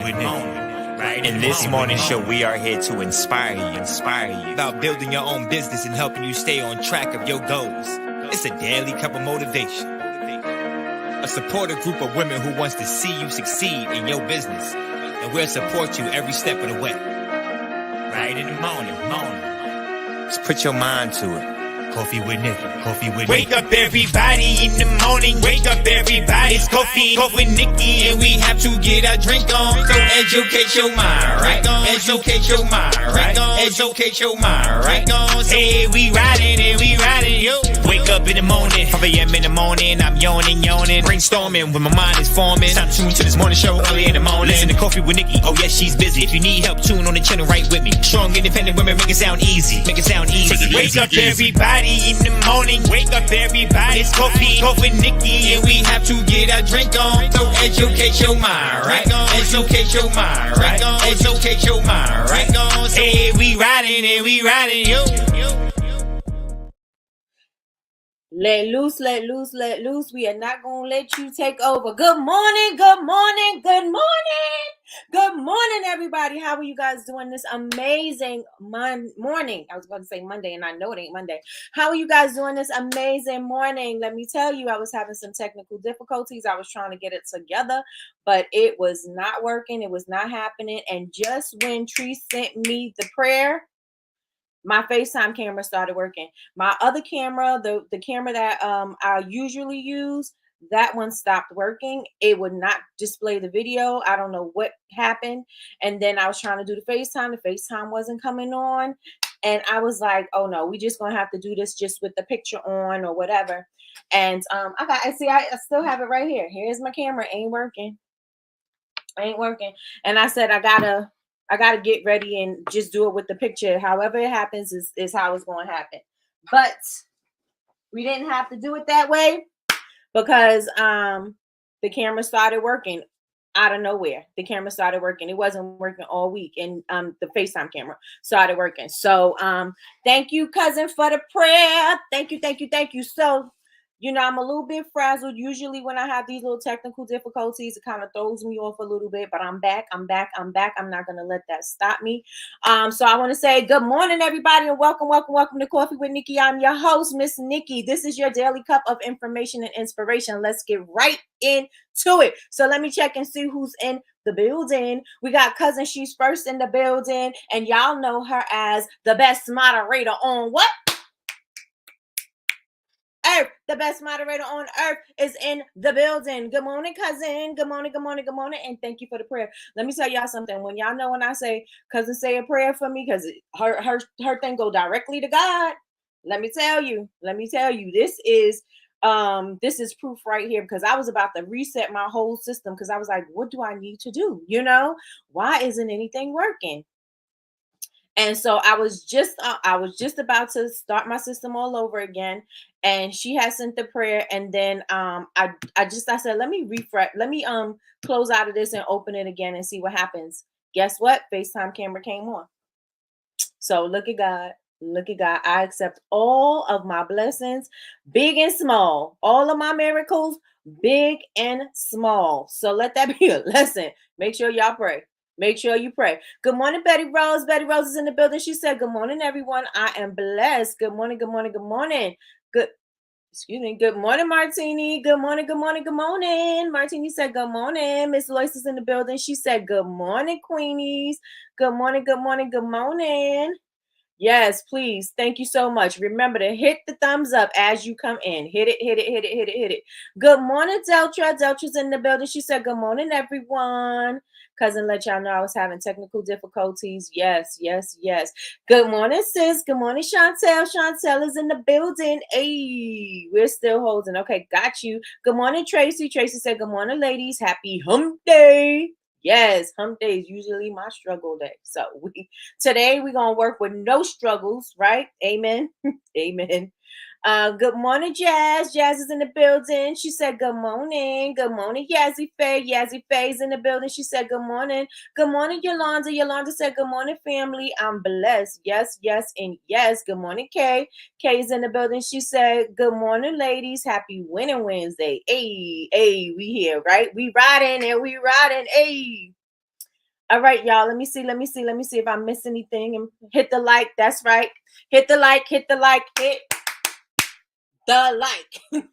With Nikkie, right? In this morning show, we are here to inspire you about building your own business and helping you stay on track of your goals. It's a daily cup of motivation, a supportive group of women who wants to see you succeed in your business, and we'll support you every step of the way. Right in the morning. Just put your mind to it. Coffee with Nikkie. Wake up everybody in the morning. Wake up everybody. It's coffee with Nikkie, and we have to get our drink on. So educate your mind, right? Educate your mind, right? Educate your mind, right? Hey, we riding, yo. Wake up in the morning, 5 a.m. in the morning. I'm yawning, brainstorming when my mind is forming. I'm tuned to this morning show early in the morning. Listen to Coffee with Nikkie. Oh yes, she's busy. If you need help, tune on the channel right with me. Strong, independent women, make it sound easy. Wake up everybody in the morning. Wake up everybody. It's coffee with Nikkie, and we have to get our drink on. So educate your mind, right? Educate your mind, right? Educate your mind, right? Hey, we riding, yo. Let loose. We are not going to let you take over. Good morning, everybody. How are you guys doing this amazing morning? I was going to say Monday, and I know it ain't Monday. How are you guys doing this amazing morning? Let me tell you, I was having some technical difficulties. I was trying to get it together, but it was not working. It was not happening. And just when Tree sent me the prayer, my FaceTime camera started working. My other camera, the camera that I usually use, that one stopped working. It would not display the video. I don't know what happened. And then I was trying to do the FaceTime. The FaceTime wasn't coming on. And I was like, oh no, we just gonna have to do this just with the picture on or whatever. And I still have it right here. Here's my camera. Ain't working. And I said, I gotta get ready and just do it with the picture. However it happens is how it's going to happen. But we didn't have to do it that way because the camera started working out of nowhere. The camera started working. It wasn't working all week, and the FaceTime camera started working. So thank you, cousin, for the prayer. Thank you. So I'm a little bit frazzled. Usually when I have these little technical difficulties, it kind of throws me off a little bit, but I'm back. I'm not going to let that stop me. So I want to say good morning, everybody, and welcome to Coffee with Nikkie. I'm your host, Miss Nikkie. This is your daily cup of information and inspiration. Let's get right into it. So let me check and see who's in the building. We got cousin, she's first in the building, and y'all know her as the best moderator on what? Earth. The best moderator on earth is in the building. Good morning, cousin. Good morning. And thank you for the prayer. Let me tell y'all something. When y'all know when I say, cousin, say a prayer for me, because her thing go directly to God. Let me tell you, this is proof right here, because I was about to reset my whole system, because I was like, what do I need to do? Why isn't anything working? And so I was just about to start my system all over again, and she had sent the prayer, and then I said, let me refresh, let me close out of this and open it again and see what happens. Guess what? FaceTime camera came on. So look at God. I accept all of my blessings, big and small, all of my miracles, big and small. So let that be a lesson. Make sure y'all pray. Make sure you pray. Good morning, Betty Rose. Betty Rose is in the building. She said, good morning, everyone. I am blessed. Good morning. Good morning, Martini. Good morning. Martini said, good morning. Miss Lois is in the building. She said, good morning, Queenies. Good morning. Yes, please. Thank you so much. Remember to hit the thumbs up as you come in. Hit it. Good morning, Deltra. Deltra's in the building. She said, good morning, everyone. Cousin let y'all know I was having technical difficulties. Yes. Good morning, sis. Good morning, Chantel. Chantel is in the building. Hey, we're still holding. Okay, got you. Good morning, Tracy. Tracy said, good morning, ladies. Happy hump day. Yes, hump day is usually my struggle day. So today we're going to work with no struggles, right? Amen. Amen. Good morning, Jazz. Jazz is in the building. She said, good morning. Good morning, Yazzie Faye. Yazzie Faye's in the building. She said, good morning. Good morning, Yolanda. Yolanda said, good morning, family. I'm blessed. Yes, and yes. Good morning, Kay. Kay's in the building. She said, good morning, ladies. Happy Winning Wednesday. Hey, we here, right? We riding. Hey. All right, y'all. Let me see if I miss anything. And hit the like. That's right. Hit the like. Hit the like. Hit the like.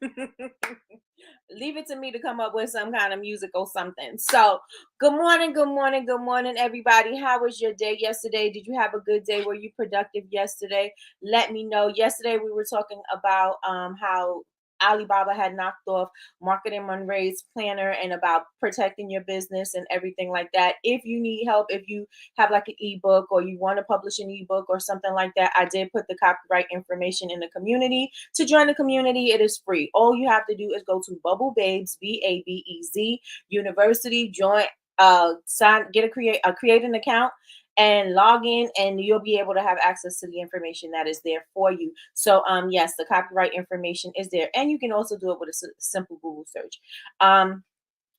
Leave it to me to come up with some kind of music or something. So, good morning, good morning, good morning, everybody. How was your day yesterday? Did you have a good day? Were you productive yesterday? Let me know. Yesterday we were talking about how Alibaba had knocked off Marketing Monroe's planner and about protecting your business and everything like that. If you need help, if you have like an ebook or you want to publish an ebook or something like that, I did put the copyright information in the community. To join the community, it is free. All you have to do is go to Bubble Babes, BABEZ University, join, create an account and log in, and you'll be able to have access to the information that is there for you. So yes, the copyright information is there, and you can also do it with a simple Google search.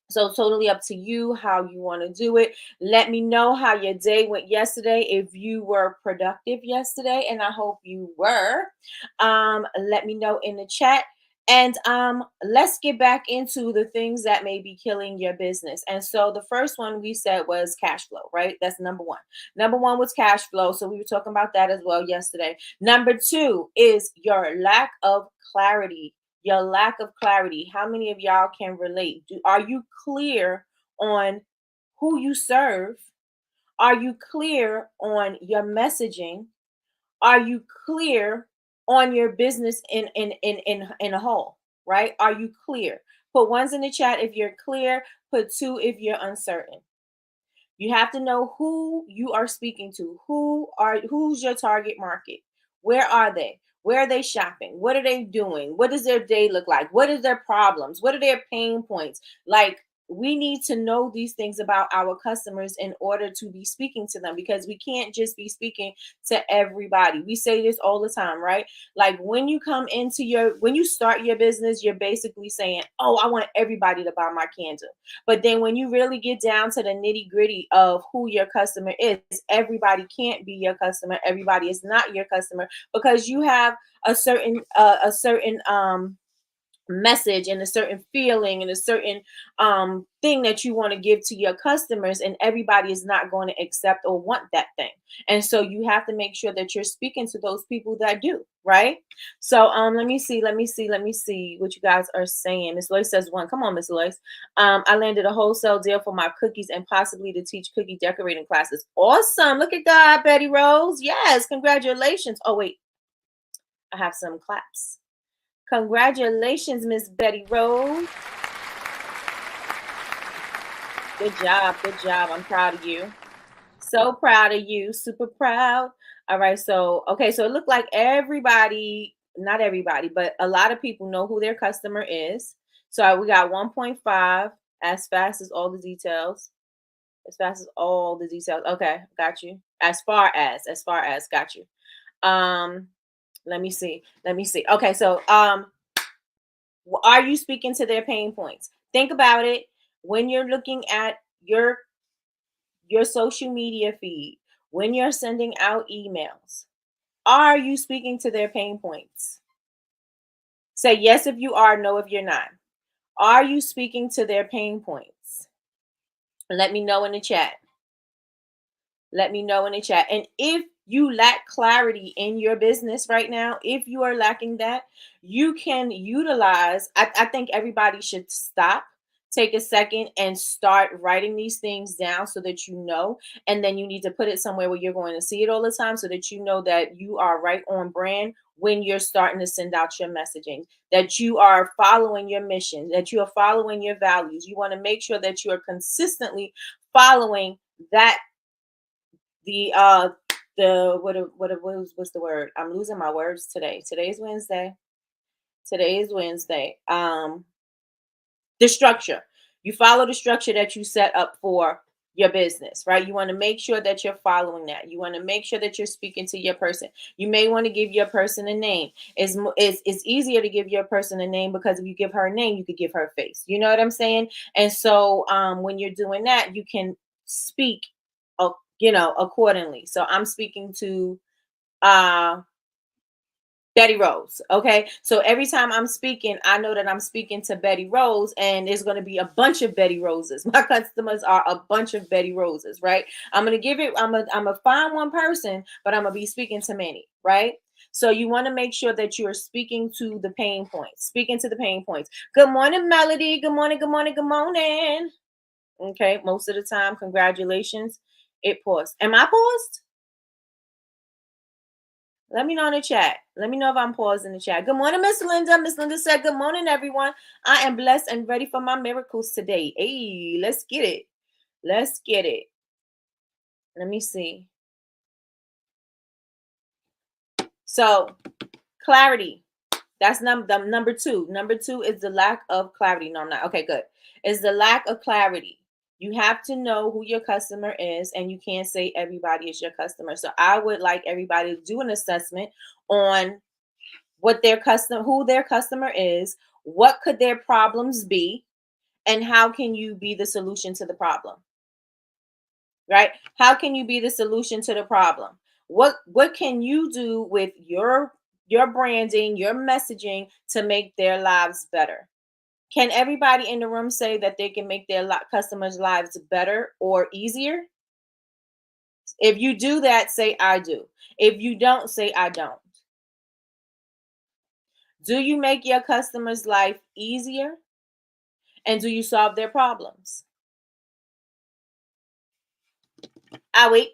So totally up to you how you want to do it. Let me know how your day went yesterday, if you were productive yesterday, and I hope you were. Let me know in the chat. And let's get back into the things that may be killing your business. And so the first one we said was cash flow, right? That's number one. Number one was cash flow. So we were talking about that as well yesterday. Number two is your lack of clarity. Your lack of clarity. How many of y'all can relate? Are you clear on who you serve? Are you clear on your messaging? Are you clear on your business in a whole? Right? Are you clear? Put ones in the chat if you're clear. Put two if you're uncertain. You have to know who you are speaking to. Who's your target market? Where are they? Where are they shopping? What are they doing? What does their day look like? What is their problems? What are their pain points? Like, we need to know these things about our customers in order to be speaking to them, because we can't just be speaking to everybody. We say this all the time, right? Like, when you start your business, you're basically saying, oh, I want everybody to buy my candle. But then when you really get down to the nitty gritty of who your customer is, everybody can't be your customer. Everybody is not your customer, because you have a certain message and a certain feeling and a certain thing that you want to give to your customers, and everybody is not going to accept or want that thing. And so you have to make sure that you're speaking to those people that do, right? So let me see what you guys are saying. Miss Lois says one. Come on, Miss Lois. I landed a wholesale deal for my cookies and possibly to teach cookie decorating classes. Awesome. Look at God, Betty Rose. Yes, congratulations. Oh wait, I have some claps. Congratulations, Miss Betty Rose. Good job. Good job. I'm proud of you. So proud of you. Super proud. All right. So, okay. So it looked like everybody, not everybody, but a lot of people know who their customer is. So we got 1.5, as fast as all the details. As fast as all the details. Okay. Got you. As far as, got you. Let me see. Okay. So, are you speaking to their pain points? Think about it when you're looking at your social media feed, when you're sending out emails. Are you speaking to their pain points? Say yes if you are, no if you're not. Are you speaking to their pain points? Let me know in the chat. Let me know in the chat. And if you lack clarity in your business right now, if you are lacking that, you can utilize, I think everybody should stop, take a second and start writing these things down so that you know. And then you need to put it somewhere where you're going to see it all the time so that you know that you are right on brand when you're starting to send out your messaging, that you are following your mission, that you are following your values. You want to make sure that you are consistently following that what's the word? I'm losing my words today. Today's Wednesday. The structure. You follow the structure that you set up for your business, right? You want to make sure that you're following that. You want to make sure that you're speaking to your person. You may want to give your person a name. It's easier to give your person a name, because if you give her a name, you could give her a face. You know what I'm saying? And so when you're doing that, you can speak accordingly. So I'm speaking to Betty Rose. Okay. So every time I'm speaking, I know that I'm speaking to Betty Rose, and there's going to be a bunch of Betty Roses. My customers are a bunch of Betty Roses, right? I'm going to find one person, but I'm going to be speaking to many, right? So you want to make sure that you are speaking to the pain points, speaking to the pain points. Good morning, Melody. Good morning. Good morning. Good morning. Okay. Most of the time, congratulations. It paused. Am I paused? Let me know in the chat. Let me know if I'm paused in the chat. Good morning, Miss Linda. Miss Linda said, good morning, everyone. I am blessed and ready for my miracles today. Hey, let's get it. Let's get it. Let me see. So, clarity. That's number two. Number two is the lack of clarity. No, I'm not. Okay, good. Is the lack of clarity. You have to know who your customer is, and you can't say everybody is your customer. So I would like everybody to do an assessment on who their customer is, what could their problems be, and how can you be the solution to the problem, right? How can you be the solution to the problem? What can you do with your branding, your messaging to make their lives better? Can everybody in the room say that they can make their customers' lives better or easier? If you do that, say I do. If you don't, say I don't. Do you make your customers' life easier? And do you solve their problems? I wait.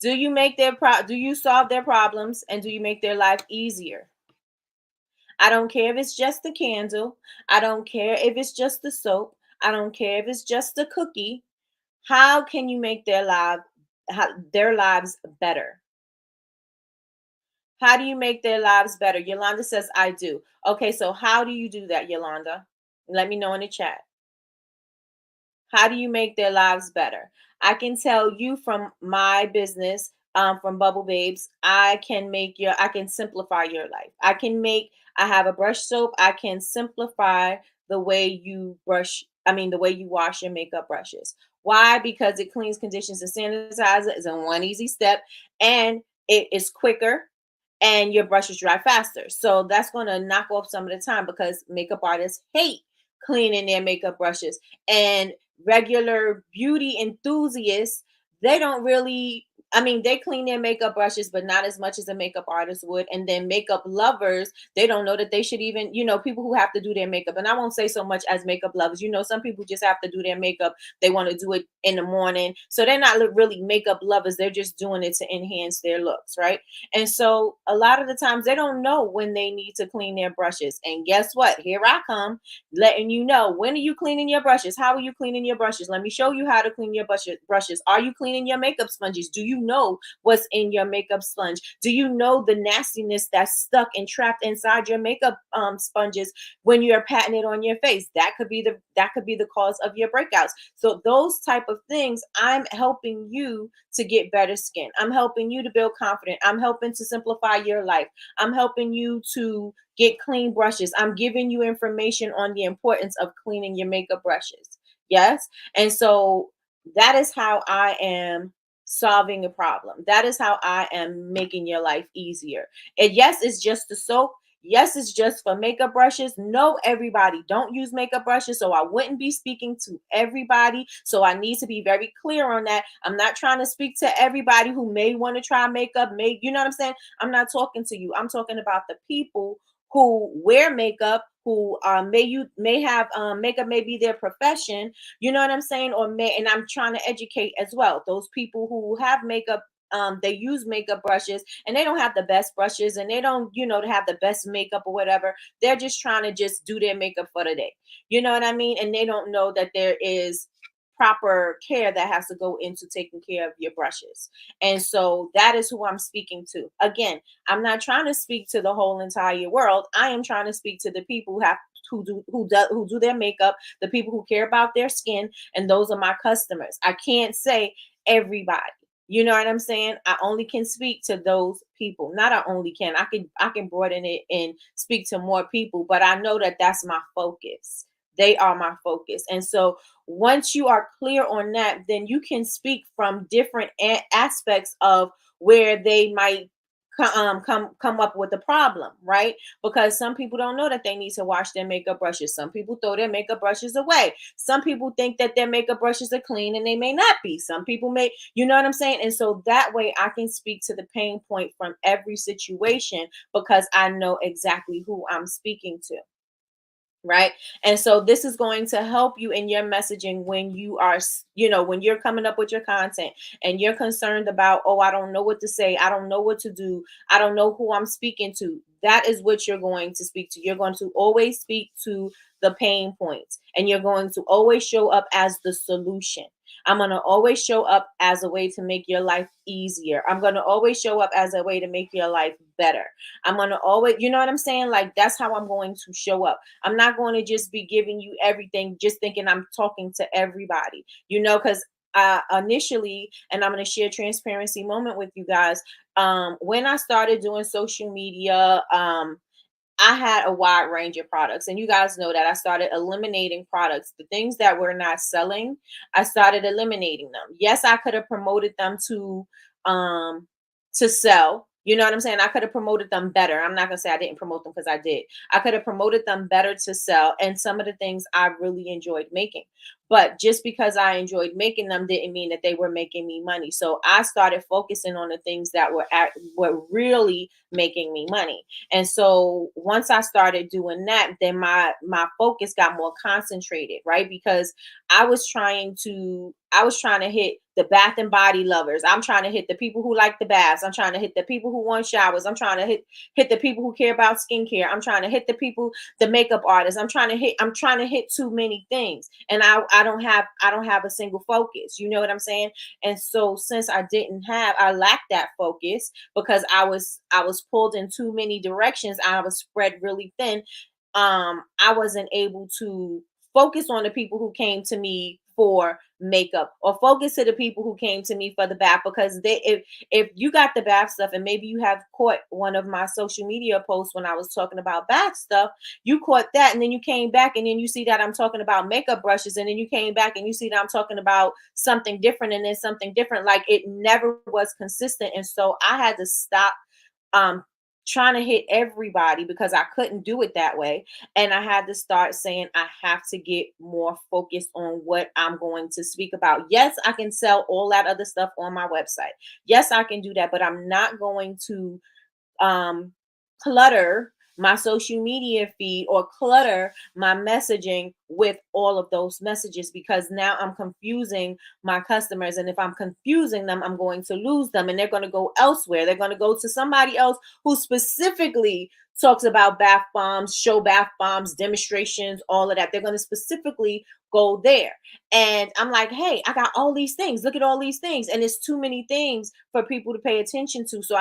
Do you solve their problems, and do you make their life easier? I don't care if it's just a candle. I don't care if it's just the soap. I don't care if it's just a cookie. How can you make their lives better? How do you make their lives better? Yolanda says I do. Okay, so how do you do that, Yolanda? Let me know in the chat. How do you make their lives better? I can tell you from my business, from Bubble Babes, I can simplify your life. I have a brush soap. I can simplify the way you the way you wash your makeup brushes. Why? Because it cleans, conditions, and sanitizes is in one easy step, and it is quicker, and your brushes dry faster. So that's going to knock off some of the time, because makeup artists hate cleaning their makeup brushes, and regular beauty enthusiasts, they don't really, they clean their makeup brushes, but not as much as a makeup artist would. And then makeup lovers, they don't know that they should even, people who have to do their makeup. And I won't say so much as makeup lovers. Some people just have to do their makeup. They want to do it in the morning. So they're not really makeup lovers. They're just doing it to enhance their looks, right? And so a lot of the times they don't know when they need to clean their brushes. And guess what? Here I come, letting you know, when are you cleaning your brushes? How are you cleaning your brushes? Let me show you how to clean your brushes. Are you cleaning your makeup sponges? Do you know what's in your makeup sponge? Do you know the nastiness that's stuck and trapped inside your makeup sponges when you're patting it on your face? That could be the cause of your breakouts. So those type of things, I'm helping you to get better skin. I'm helping you to build confidence. I'm helping to simplify your life. I'm helping you to get clean brushes. I'm giving you information on the importance of cleaning your makeup brushes. Yes. And so that is how I am solving a problem. That is how I am making your life easier. And yes, it's just the soap. Yes, it's just for makeup brushes. No, everybody don't use makeup brushes. So I wouldn't be speaking to everybody. So I need to be very clear on that. I'm not trying to speak to everybody who may want to try makeup. You know what I'm saying? I'm not talking to you. I'm talking about the people who wear makeup, who may have makeup may be their profession, you know what I'm saying, and I'm trying to educate as well those people who have makeup. They use makeup brushes, and they don't have the best brushes, and they don't, have the best makeup or whatever. They're just trying to just do their makeup for the day. You know what I mean? And they don't know that there is proper care that has to go into taking care of your brushes. And so that is who I'm speaking to. Again, I'm not trying to speak to the whole entire world. I am trying to speak to the people who do their makeup, the people who care about their skin, and those are my customers. I can't say everybody. You know what I'm saying? I only can speak to those people. Not I only can. I can broaden it and speak to more people, but I know that that's my focus. They are my focus. And so once you are clear on that, then you can speak from different aspects of where they might come up with a problem, right? Because some people don't know that they need to wash their makeup brushes. Some people throw their makeup brushes away. Some people think that their makeup brushes are clean and they may not be. Some people may, you know what I'm saying? And so that way I can speak to the pain point from every situation because I know exactly who I'm speaking to. Right. And so this is going to help you in your messaging when you are, when you're coming up with your content and you're concerned about, oh, I don't know what to say. I don't know what to do. I don't know who I'm speaking to. That is what you're going to speak to. You're going to always speak to the pain points and you're going to always show up as the solution. I'm going to always show up as a way to make your life easier. I'm going to always show up as a way to make your life better. I'm going to always, you know what I'm saying? Like, that's how I'm going to show up. I'm not going to just be giving you everything, just thinking I'm talking to everybody, because initially, and I'm going to share a transparency moment with you guys. When I started doing social media, I had a wide range of products, and you guys know that I started eliminating products. The things that were not selling, I started eliminating them. Yes, I could have promoted them um to sell. You know what I'm saying? I could have promoted them better. I'm not gonna say I didn't promote them because I did. I could have promoted them better to sell, and some of the things I really enjoyed making. But just because I enjoyed making them didn't mean that they were making me money. So I started focusing on the things that were really making me money. And so once I started doing that, then my focus got more concentrated, right? Because I was trying to hit the bath and body lovers. I'm trying to hit the people who like the baths. I'm trying to hit the people who want showers. I'm trying to hit the people who care about skincare. I'm trying to hit the makeup artists. I'm trying to hit too many things. And I don't have a single focus. You know what I'm saying? And so since I lacked that focus because I was pulled in too many directions. I was spread really thin. I wasn't able to focus on the people who came to me for makeup or focus to the people who came to me for the bath, because if you got the bath stuff, and maybe you have caught one of my social media posts when I was talking about bath stuff, you caught that, and then you came back and then you see that I'm talking about makeup brushes, and then you came back and you see that I'm talking about something different, and then something different. Like, it never was consistent. And so I had to stop um trying to hit everybody because I couldn't do it that way. And I had to start saying I have to get more focused on what I'm going to speak about. Yes, I can sell all that other stuff on my website. Yes, I can do that, but I'm not going to um, clutter my social media feed or clutter my messaging with all of those messages, because now I'm confusing my customers. And if I'm confusing them, I'm going to lose them, and they're going to go elsewhere. They're going to go to somebody else who specifically talks about bath bombs, show bath bombs, demonstrations, all of that. They're going to specifically go there. And I'm like, hey, I got all these things. Look at all these things. And it's too many things for people to pay attention to. So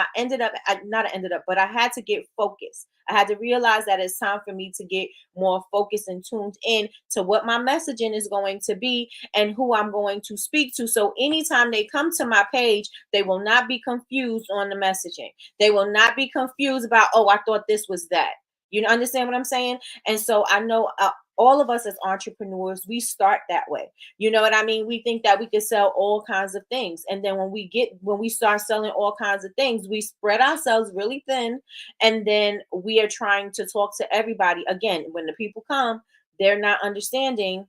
but I had to get focused. I had to realize that it's time for me to get more focused and tuned in to what my messaging is going to be and who I'm going to speak to. So anytime they come to my page, they will not be confused on the messaging. They will not be confused about, oh, I thought this was that. You understand what I'm saying? And so I know all of us as entrepreneurs, we start that way. You know what I mean? We think that we can sell all kinds of things. And then when we start selling all kinds of things, we spread ourselves really thin. And then we are trying to talk to everybody. Again, when the people come, they're not understanding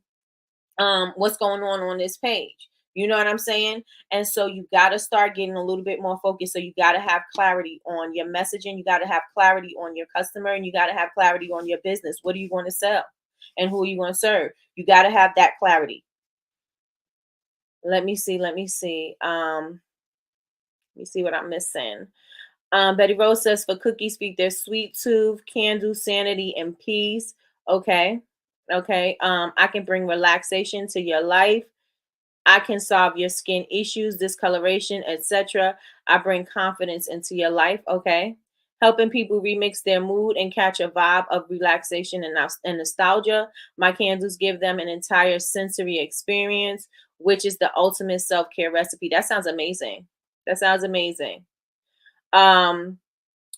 what's going on this page. You know what I'm saying? And so you got to start getting a little bit more focused. So you got to have clarity on your messaging. You got to have clarity on your customer, and you got to have clarity on your business. What are you going to sell? And who are you going to serve? You got to have that clarity. Let me see. Let me see what I'm missing. Betty Rose says, for cookies, speak their sweet tooth, candle, sanity, and peace. Okay. Okay. I can bring relaxation to your life. I can solve your skin issues, discoloration, etc. I bring confidence into your life. Okay. Helping people remix their mood and catch a vibe of relaxation and nostalgia. My candles give them an entire sensory experience, which is the ultimate self-care recipe. That sounds amazing. That sounds amazing. Um,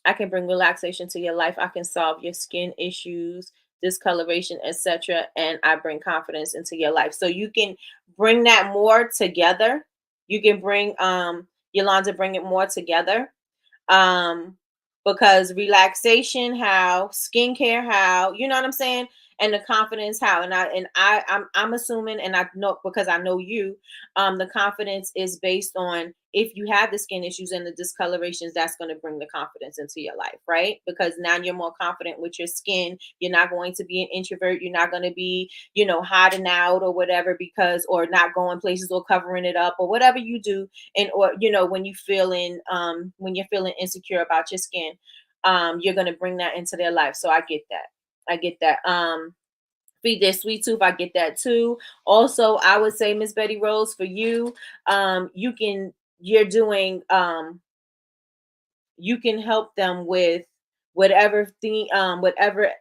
I can bring relaxation to your life. I can solve your skin issues, discoloration, etc. And I bring confidence into your life. So you can bring that more together. You can bring Yolanda, bring it more together. Um, because relaxation, how, skincare, how, you know what I'm saying? And the confidence, how. I'm assuming, and I know because I know you, the confidence is based on if you have the skin issues and the discolorations, that's going to bring the confidence into your life, right? Because now you're more confident with your skin. You're not going to be an introvert. You're not going to be, hiding out or whatever, because, or not going places or covering it up or whatever you do. And, or, when you're feeling insecure about your skin, you're going to bring that into their life. So I get that. I get that. Feed their sweet tooth. I get that too. Also, I would say, Miss Betty Rose, for you, you're doing, you can help them with whatever thing, whatever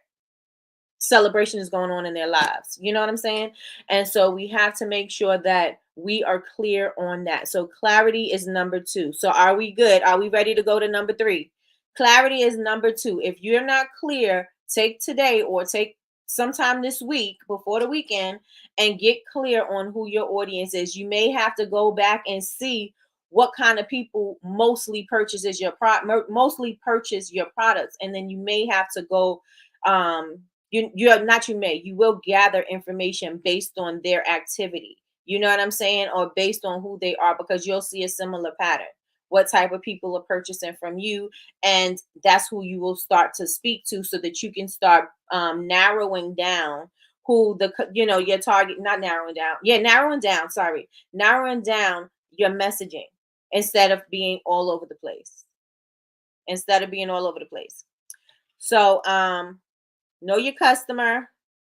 celebration is going on in their lives. You know what I'm saying? And so we have to make sure that we are clear on that. So clarity is number 2. So are we good? Are we ready to go to number 3? Clarity is number 2. If you're not clear, take today or take sometime this week before the weekend and get clear on who your audience is. You may have to go back and see what kind of people mostly purchase your products, and then you may have to go, you're not, you may, you will gather information based on their activity. You know what I'm saying? Or based on who they are, because you'll see a similar pattern. What type of people are purchasing from you, and that's who you will start to speak to, so that you can start narrowing down who your target, not narrowing down. Yeah, narrowing down your messaging instead of being all over the place. So know your customer,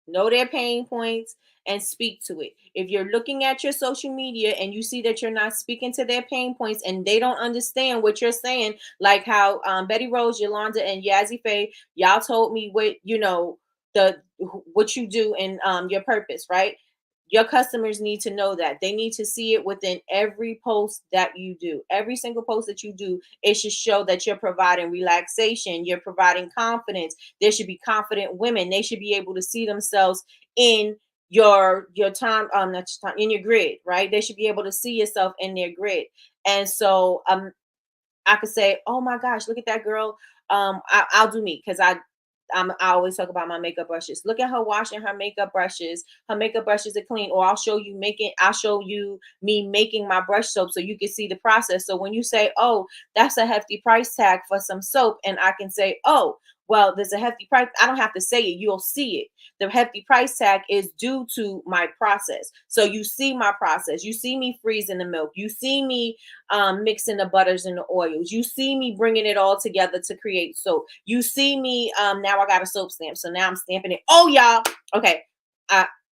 know their pain points, and speak to it. If you're looking at your social media and you see that you're not speaking to their pain points and they don't understand what you're saying, like how Betty Rose, Yolanda, and Yazzie Faye, y'all told me what you do and your purpose, right? Your customers need to know that. They need to see it within every post that you do. Every single post that you do, it should show that you're providing relaxation, you're providing confidence. There should be confident women. They should be able to see themselves in your time, not your time, in your grid, right? They should be able to see yourself in their grid. And so I could say, oh my gosh, look at that girl. I'll do me, because I always talk about my makeup brushes. Look at her washing her makeup brushes. Her makeup brushes are clean. Or I'll show you me making my brush soap, so you can see the process. So when you say, oh, that's a hefty price tag for some soap, and I can say, oh, well, there's a hefty price. I don't have to say it. You'll see it. The hefty price tag is due to my process. So you see my process. You see me freezing the milk. You see me mixing the butters and the oils. You see me bringing it all together to create soap. You see me, now I got a soap stamp. So now I'm stamping it. Oh, y'all. Okay.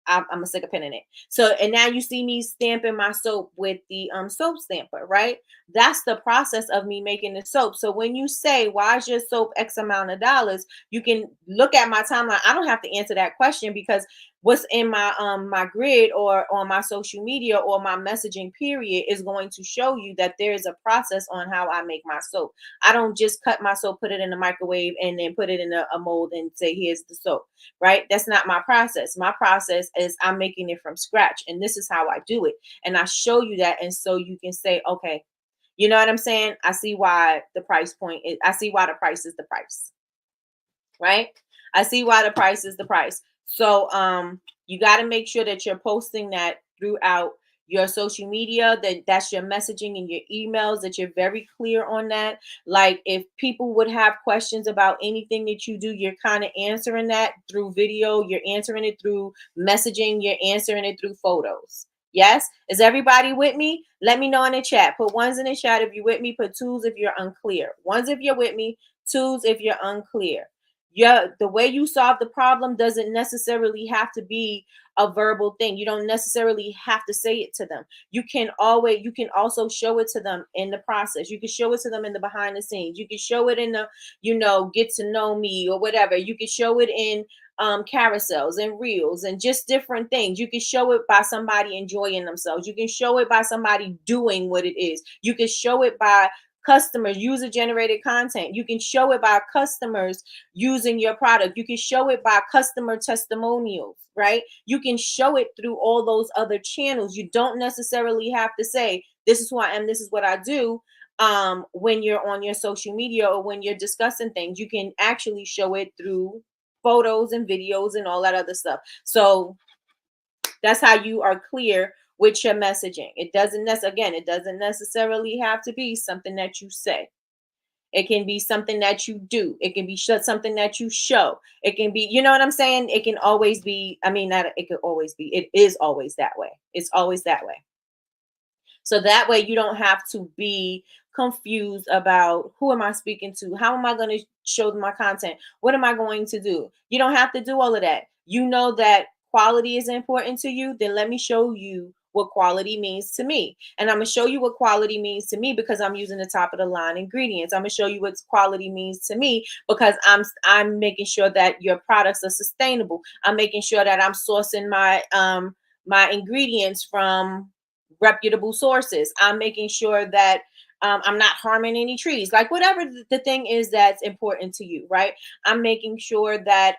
I'm gonna stick a pin in it. So, and now you see me stamping my soap with the soap stamper, right? That's the process of me making the soap. So when you say, why is your soap X amount of dollars? You can look at my timeline. I don't have to answer that question, because what's in my grid or on my social media or my messaging period is going to show you that there is a process on how I make my soap. I don't just cut my soap, put it in the microwave, and then put it in a mold and say, here's the soap, right? That's not my process. My process is I'm making it from scratch, and this is how I do it. And I show you that. And so you can say, okay, you know what I'm saying? I see why the price point is, I see why the price is the price, right? I see why the price is the price. So you got to make sure that you're posting that throughout your social media, that's your messaging and your emails, that you're very clear on that. Like if people would have questions about anything that you do, you're kind of answering that through video, you're answering it through messaging, you're answering it through photos. Yes? Is everybody with me? Let me know in the chat. Put ones in the chat if you're with me. Put twos if you're unclear. Ones if you're with me. Twos if you're unclear. Yeah, the way you solve the problem doesn't necessarily have to be a verbal thing. You don't necessarily have to say it to them. You can also show it to them in the process. You can show it to them in the behind the scenes. You can show it in the, get to know me or whatever. You can show it in carousels and reels and just different things. You can show it by somebody enjoying themselves. You can show it by somebody doing what it is. You can show it by customers, user generated content. You can show it by customers using your product. You can show it by customer testimonials, right? You can show it through all those other channels. You don't necessarily have to say, this is who I am, this is what I do. when you're on your social media or when you're discussing things. You can actually show it through photos and videos and all that other stuff. So that's how you are clear with your messaging. It doesn't necessarily have to be something that you say. It can be something that you do. It can be something that you show. It can be, you know what I'm saying? It can always be, I mean, not it could always be, it is always that way. It's always that way. So that way you don't have to be confused about who am I speaking to? How am I going to show my content? What am I going to do? You don't have to do all of that. You know that quality is important to you, then let me show you what quality means to me. And I'm going to show you what quality means to me because I'm using the top of the line ingredients. I'm going to show you what quality means to me because I'm making sure that your products are sustainable. I'm making sure that I'm sourcing my ingredients from reputable sources. I'm making sure that I'm not harming any trees, like whatever the thing is that's important to you, right? I'm making sure that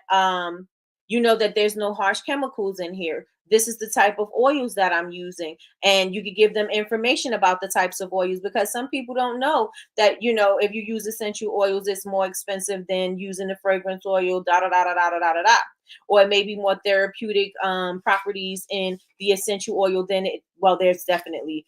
you know that there's no harsh chemicals in here. This is the type of oils that I'm using. And you could give them information about the types of oils because some people don't know that, you know, if you use essential oils, it's more expensive than using the fragrance oil, da da da da da da da da. Or it may be more therapeutic properties in the essential oil than it. Well, there's definitely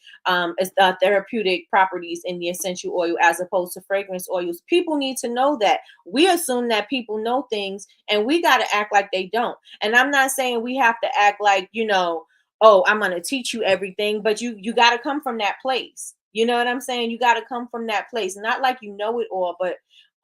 therapeutic properties in the essential oil as opposed to fragrance oils. People need to know that. We assume that people know things, and we got to act like they don't. And I'm not saying we have to act like, you know, oh, I'm going to teach you everything, but you got to come from that place. You know what I'm saying? You got to come from that place, not like you know it all, but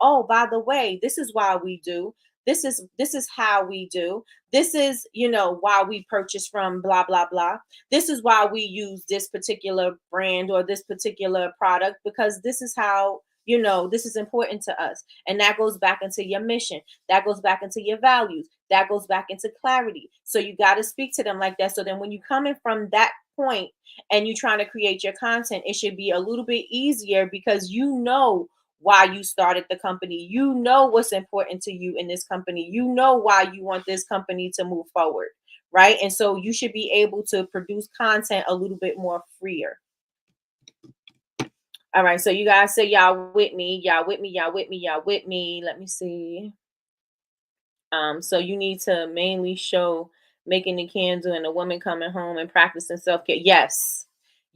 oh, by the way, this is why we do. This is how we do. This is, you know, why we purchase from blah blah blah. This is why we use this particular brand or this particular product because this is how, you know, this is important to us. And that goes back into your mission. That goes back into your values. That goes back into clarity. So you got to speak to them like that. So then when you come in from that point and you're trying to create your content, it should be a little bit easier because you know why you started the company. You know what's important to you in this company. You know why you want this company to move forward, right? And so you should be able to produce content a little bit more freer. All right, so you guys say y'all with me, y'all with me, y'all with me, y'all with me. Let me see. So you need to mainly show making the candle and a woman coming home and practicing self-care. Yes.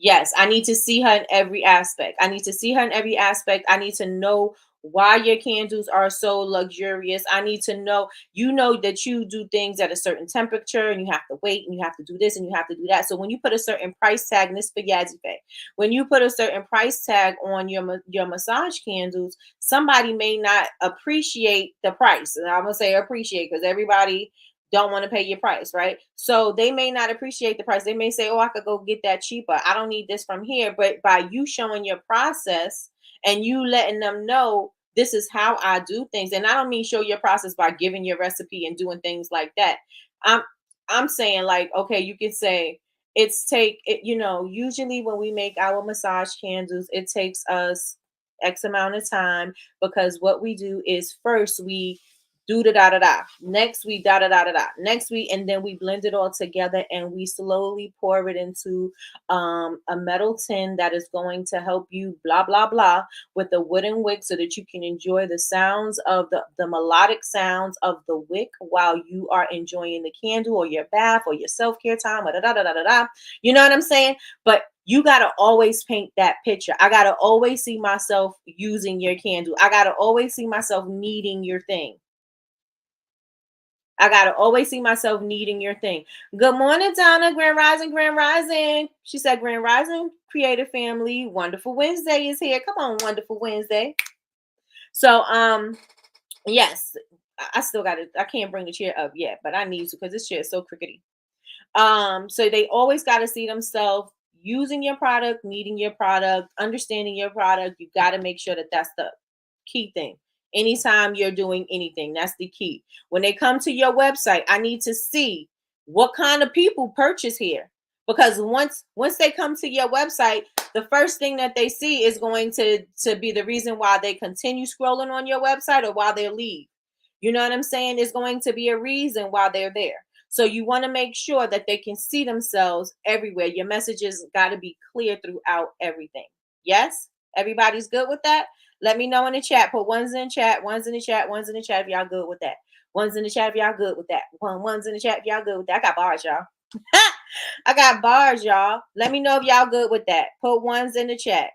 Yes. I need to see her in every aspect. I need to see her in every aspect. I need to know why your candles are so luxurious. I need to know, you know, that you do things at a certain temperature and you have to wait and you have to do this and you have to do that. So when you put a certain price tag, and this for Yazzie Faye, when you put a certain price tag on your massage candles, somebody may not appreciate the price. And I'm gonna say appreciate because everybody don't want to pay your price, right? So they may not appreciate the price. They may say, oh, I could go get that cheaper. I don't need this from here. But by you showing your process and you letting them know this is how I do things. And I don't mean show your process by giving your recipe and doing things like that. I'm I'm saying like, okay, you could say you know, usually when we make our massage candles, it takes us X amount of time because what we do is first we do the da da da. Next we da da da da da. Next we and then we blend it all together and we slowly pour it into a metal tin that is going to help you blah blah blah with a wooden wick so that you can enjoy the sounds of the melodic sounds of the wick while you are enjoying the candle or your bath or your self-care time or da da da da da da. You know what I'm saying? But you got to always paint that picture. I got to always see myself using your candle. I got to always see myself needing your thing. I got to always see myself needing your thing. Good morning, Donna. Grand Rising, Grand Rising. She said, Grand Rising, Creative Family. Wonderful Wednesday is here. Come on, Wonderful Wednesday. So, yes, I still got it. I can't bring the chair up yet, but I need to because this chair is so crickety. So they always got to see themselves using your product, needing your product, understanding your product. You got to make sure that that's the key thing. Anytime you're doing anything, that's the key. When they come to your website, I need to see what kind of people purchase here. Because once they come to your website, the first thing that they see is going to be the reason why they continue scrolling on your website or why they leave. You know what I'm saying? It's going to be a reason why they're there. So you want to make sure that they can see themselves everywhere. Your messages got to be clear throughout everything. Yes? Everybody's good with that? Let me know in the chat. Put ones in chat, ones in the chat, ones in the chat if y'all good with that. Ones in the chat if y'all good with that. Ones in the chat if y'all good with that. I got bars, y'all. I got bars, y'all. Let me know if y'all good with that. Put ones in the chat.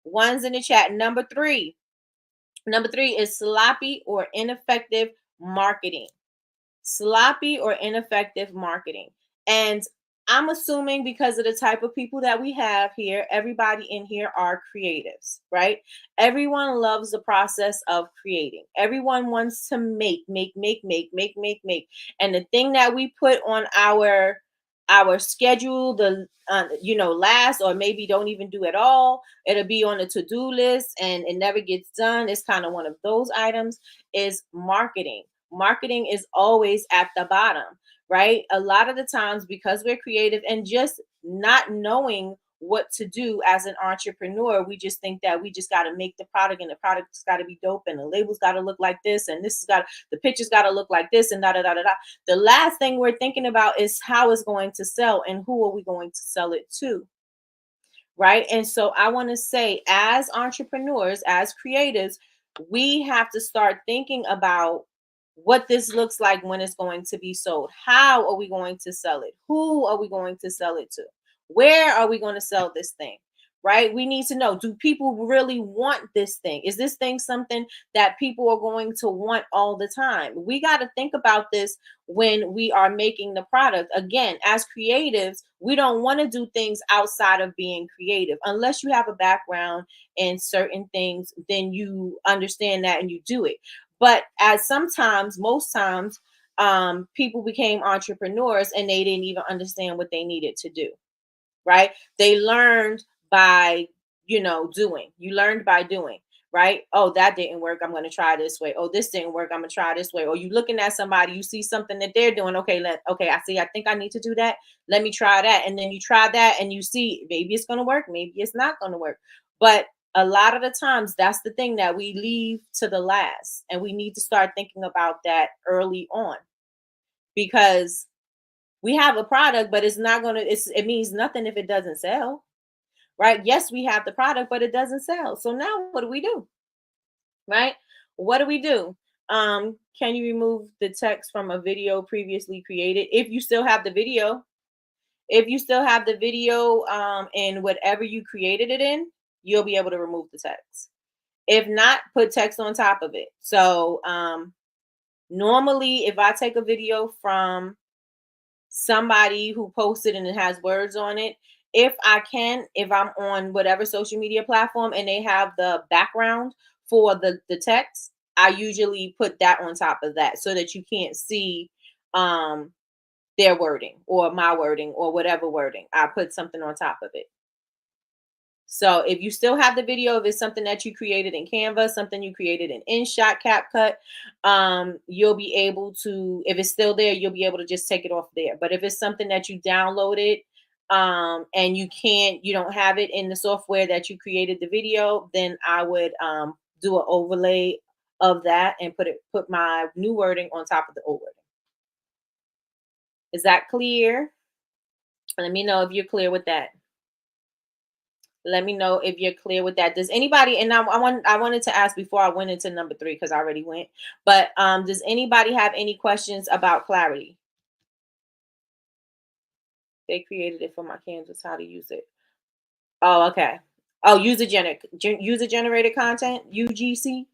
Ones in the chat. Number three. Number three is sloppy or ineffective marketing. Sloppy or ineffective marketing. And I'm assuming because of the type of people that we have here, everybody in here are creatives, right? Everyone loves the process of creating. Everyone wants to make. And the thing that we put on our schedule, the last, or maybe don't even do at all, it'll be on a to-do list and it never gets done. It's kind of one of those items, is marketing. Marketing is always at the bottom, right? A lot of the times, because we're creative and just not knowing what to do as an entrepreneur, we just think that we just got to make the product, and the product's got to be dope, and the label's got to look like this, and the picture's got to look like this, and da da da da da. The last thing we're thinking about is how it's going to sell and who are we going to sell it to, right? And so I want to say, as entrepreneurs, as creatives, we have to start thinking about what this looks like when it's going to be sold. How are we going to sell it? Who are we going to sell it to? Where are we going to sell this thing? Right? We need to know, do people really want this thing? Is this thing something that people are going to want all the time? We got to think about this when we are making the product. Again, as creatives, we don't want to do things outside of being creative. Unless you have a background in certain things, then you understand that and you do it. But most times, people became entrepreneurs and they didn't even understand what they needed to do, right? They learned by, doing. You learned by doing, right? Oh, that didn't work. I'm going to try this way. Oh, this didn't work. I'm going to try this way. Or you looking at somebody, you see something that they're doing. Okay, I see. I think I need to do that. Let me try that. And then you try that and you see maybe it's going to work. Maybe it's not going to work. But a lot of the times, that's the thing that we leave to the last. And we need to start thinking about that early on, because we have a product, but it means nothing if it doesn't sell, right? Yes, we have the product, but it doesn't sell. So now what do we do, right? What do we do? Can you remove the text from a video previously created? If you still have the video, in whatever you created it in, you'll be able to remove the text. If not, put text on top of it. So normally, if I take a video from somebody who posted and it has words on it, if I'm on whatever social media platform and they have the background for the text, I usually put that on top of that so that you can't see their wording or my wording or whatever wording. I put something on top of it. So if you still have the video, if it's something that you created in Canva, something you created in InShot, CapCut, you'll be able to, if it's still there, you'll be able to just take it off there. But if it's something that you downloaded, and you don't have it in the software that you created the video, then I would do an overlay of that and put my new wording on top of the old wording. Is that clear? Let me know if you're clear with that. Let me know if you're clear with that. Does anybody, and I wanted to ask before I went into number 3, because I already went, but does anybody have any questions about clarity? They created it for my Canvas, how to use it. Oh, okay. Oh, user generated content, UGC.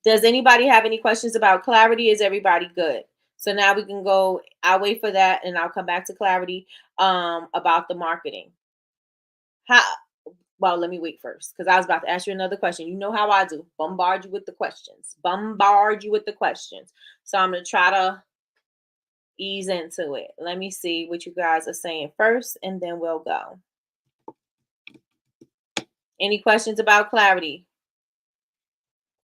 Does anybody have any questions about clarity? Is everybody good? So now we can go, I'll wait for that and I'll come back to clarity about the marketing. Well, let me wait first, because I was about to ask you another question. You know how I do. Bombard you with the questions. So I'm going to try to ease into it. Let me see what you guys are saying first, and then we'll go. Any questions about clarity?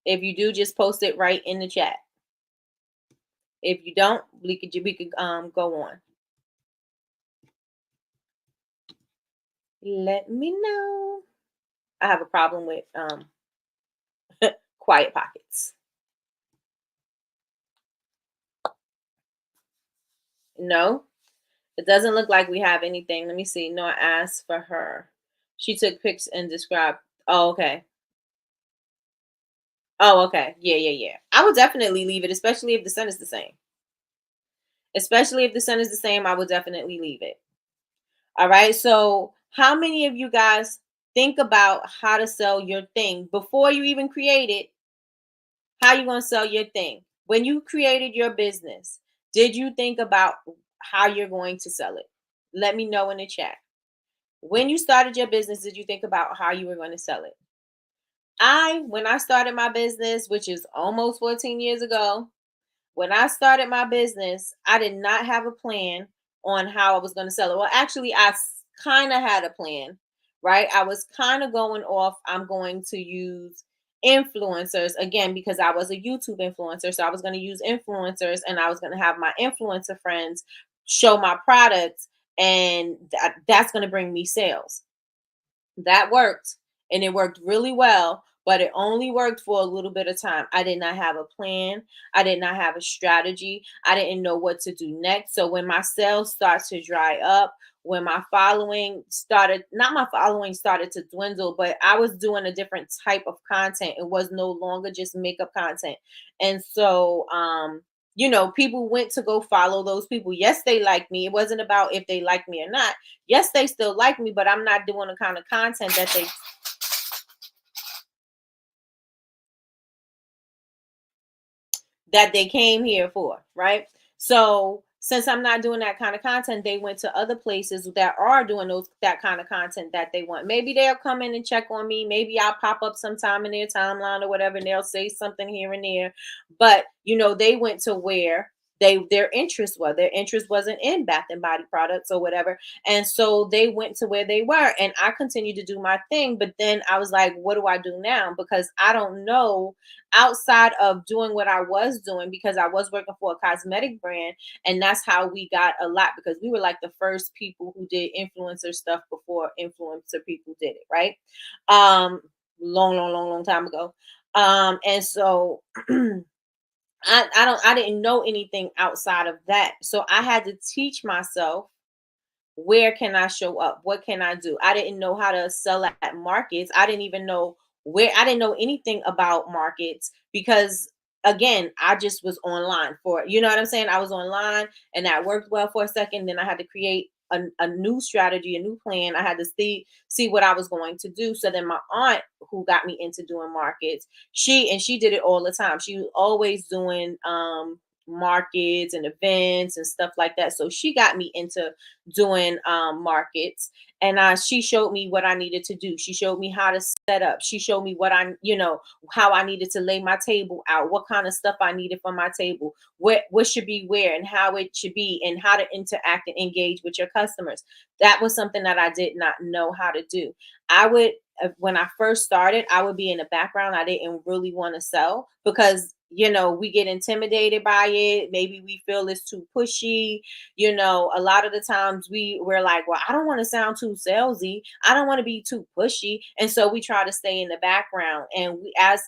If you do, just post it right in the chat. If you don't, we could go on. Let me know. I have a problem with quiet pockets. No. It doesn't look like we have anything. Let me see. No, I asked for her. She took pics and described. Oh, okay. Oh, okay. Yeah, yeah, yeah. I would definitely leave it, especially if the sun is the same. Especially if the sun is the same, I would definitely leave it. All right. So, how many of you guys think about how to sell your thing before you even create it? How you going to sell your thing? When you created your business, did you think about how you're going to sell it? Let me know in the chat. When you started your business, did you think about how you were going to sell it? When I started my business, which is almost 14 years ago, when I started my business, I did not have a plan on how I was going to sell it. Well, actually, I kind of had a plan, right? I was kind of going off, I'm going to use influencers again because I was a YouTube influencer. So I was going to use influencers and I was going to have my influencer friends show my products, and that's going to bring me sales. That worked, and it worked really well, but it only worked for a little bit of time. I did not have a plan. I did not have a strategy. I didn't know what to do next. So when my sales started to dry up, when my following started, not my following started to dwindle, but I was doing a different type of content. It was no longer just makeup content. And so people went to go follow those people. Yes, they liked me. It wasn't about if they liked me or not. Yes, they still like me, but I'm not doing the kind of content that they came here for, right? So since I'm not doing that kind of content, they went to other places that are doing that kind of content that they want. Maybe they'll come in and check on me. Maybe I'll pop up sometime in their timeline or whatever, and they'll say something here and there. But they went to where their interest was. Their interest wasn't in bath and body products or whatever. And so they went to where they were. And I continued to do my thing. But then I was like, what do I do now? Because I don't know outside of doing what I was doing, because I was working for a cosmetic brand, and that's how we got a lot, because we were like the first people who did influencer stuff before influencer people did it, right? Long, long, long, long time ago. And so I didn't know anything outside of that. So I had to teach myself, where can I show up? What can I do? I didn't know how to sell at markets. I didn't even know I didn't know anything about markets, because again, I just was online for it. You know what I'm saying? I was online and that worked well for a second. Then I had to create a new strategy, a new plan. I had to see what I was going to do. So then my aunt, who got me into doing markets, she did it all the time. She was always doing markets and events and stuff like that. So she got me into doing markets, and she showed me what I needed to do. She showed me how to set up. She showed me how I needed to lay my table out, what kind of stuff I needed for my table, what should be where and how it should be, and how to interact and engage with your customers. That was something that I did not know how to do. I would When I first started, I would be in the background. I didn't really want to sell because we get intimidated by it. Maybe we feel it's too pushy. A lot of the times we're like, well, I don't want to sound too salesy. I don't want to be too pushy. And so we try to stay in the background. And we as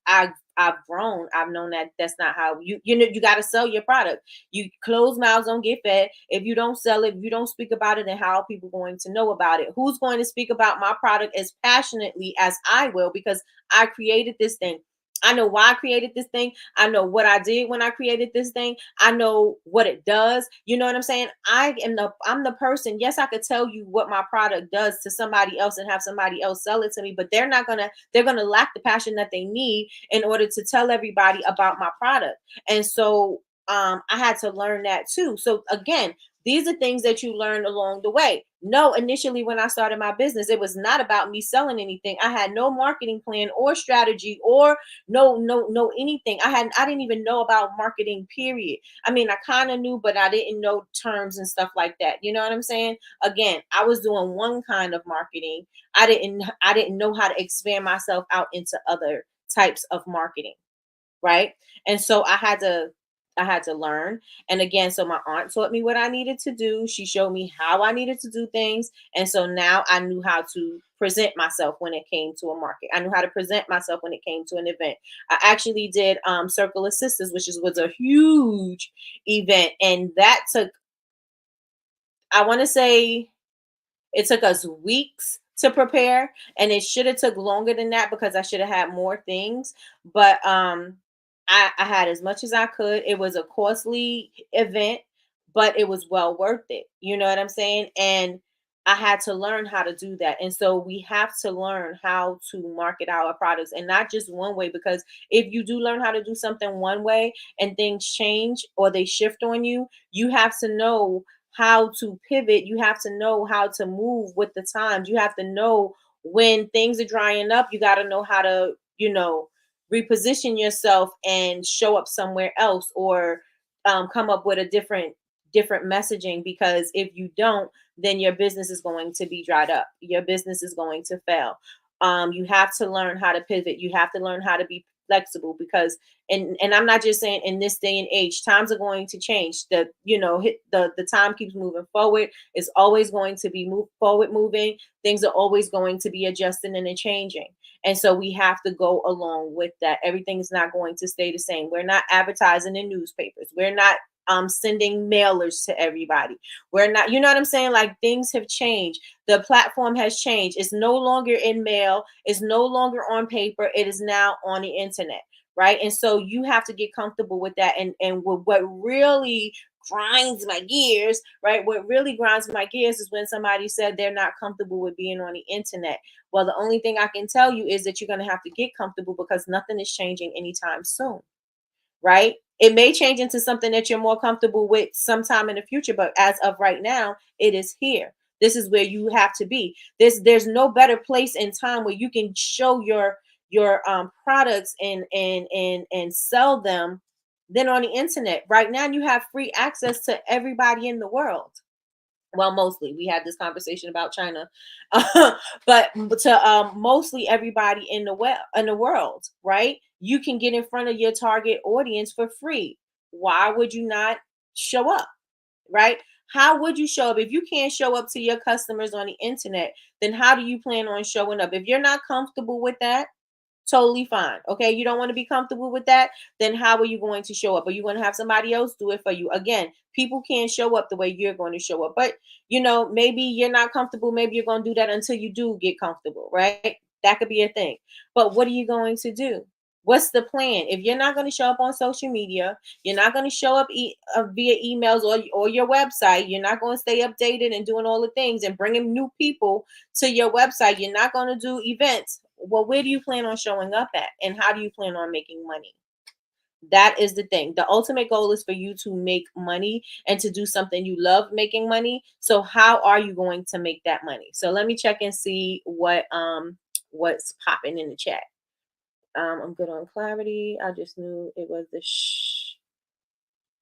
I've grown, I've known that that's not how you got to sell your product. You closed mouths don't get fed. If you don't sell it, if you don't speak about it, then how are people going to know about it? Who's going to speak about my product as passionately as I will? Because I created this thing. I know why I created this thing. I know what I did when I created this thing. I know what it does. You know what I'm saying? I'm the person. Yes, I could tell you what my product does to somebody else and have somebody else sell it to me, but they're gonna lack the passion that they need in order to tell everybody about my product. And so I had to learn that too. So again, these are things that you learn along the way. No, initially when I started my business, it was not about me selling anything. I had no marketing plan or strategy or no anything. I didn't even know about marketing, period. I mean, I kind of knew, but I didn't know terms and stuff like that. You know what I'm saying? Again, I was doing one kind of marketing. I didn't know how to expand myself out into other types of marketing, right? And so I had to learn. And again, so my aunt taught me what I needed to do. She showed me how I needed to do things. And so now I knew how to present myself when it came to a market. I knew how to present myself when it came to an event. I actually did Circle of Sisters, which was a huge event. And that took I want to say it took us weeks to prepare, and it should have took longer than that because I should have had more things. But I had as much as I could. It was a costly event, but it was well worth it. You know what I'm saying? And I had to learn how to do that. And so we have to learn how to market our products, and not just one way, because if you do learn how to do something one way and things change or they shift on you, you have to know how to pivot. You have to know how to move with the times. You have to know when things are drying up. You got to know how to, reposition yourself and show up somewhere else, or come up with a different messaging, because if you don't, then your business is going to be dried up. Your business is going to fail. You have to learn how to pivot. You have to learn how to be flexible, because and I'm not just saying in this day and age, times are going to change. The time keeps moving forward. It's always going to be forward moving. Things are always going to be adjusting and changing. And so we have to go along with that. Everything's not going to stay the same. We're not advertising in newspapers. We're not sending mailers to everybody. We're not, you know what I'm saying? Like, things have changed. The platform has changed. It's no longer in mail. It's no longer on paper. It is now on the internet. Right. And so you have to get comfortable with that. And what really grinds my gears, right? What really grinds my gears is when somebody said they're not comfortable with being on the internet. Well, the only thing I can tell you is that you're going to have to get comfortable, because nothing is changing anytime soon. Right? It may change into something that you're more comfortable with sometime in the future, but as of right now, it is here. This is where you have to be. There's no better place in time where you can show your products and sell them than on the internet. Right now, you have free access to everybody in the world. Well, mostly. We had this conversation about China, but to mostly everybody in the world, right? You can get in front of your target audience for free. Why would you not show up, right? How would you show up if you can't show up to your customers on the internet? Then how do you plan on showing up? If you're not comfortable with that, totally fine. Okay. You don't want to be comfortable with that. Then how are you going to show up? Are you going to have somebody else do it for you? Again, people can't show up the way you're going to show up. But, maybe you're not comfortable. Maybe you're going to do that until you do get comfortable, right? That could be a thing. But what are you going to do? What's the plan? If you're not going to show up on social media, you're not going to show up via emails or your website, you're not going to stay updated and doing all the things and bringing new people to your website, you're not going to do events. Well, where do you plan on showing up at? And how do you plan on making money? That is the thing. The ultimate goal is for you to make money and to do something you love making money. So how are you going to make that money? So let me check and see what's popping in the chat. I'm good on clarity. I just knew it was the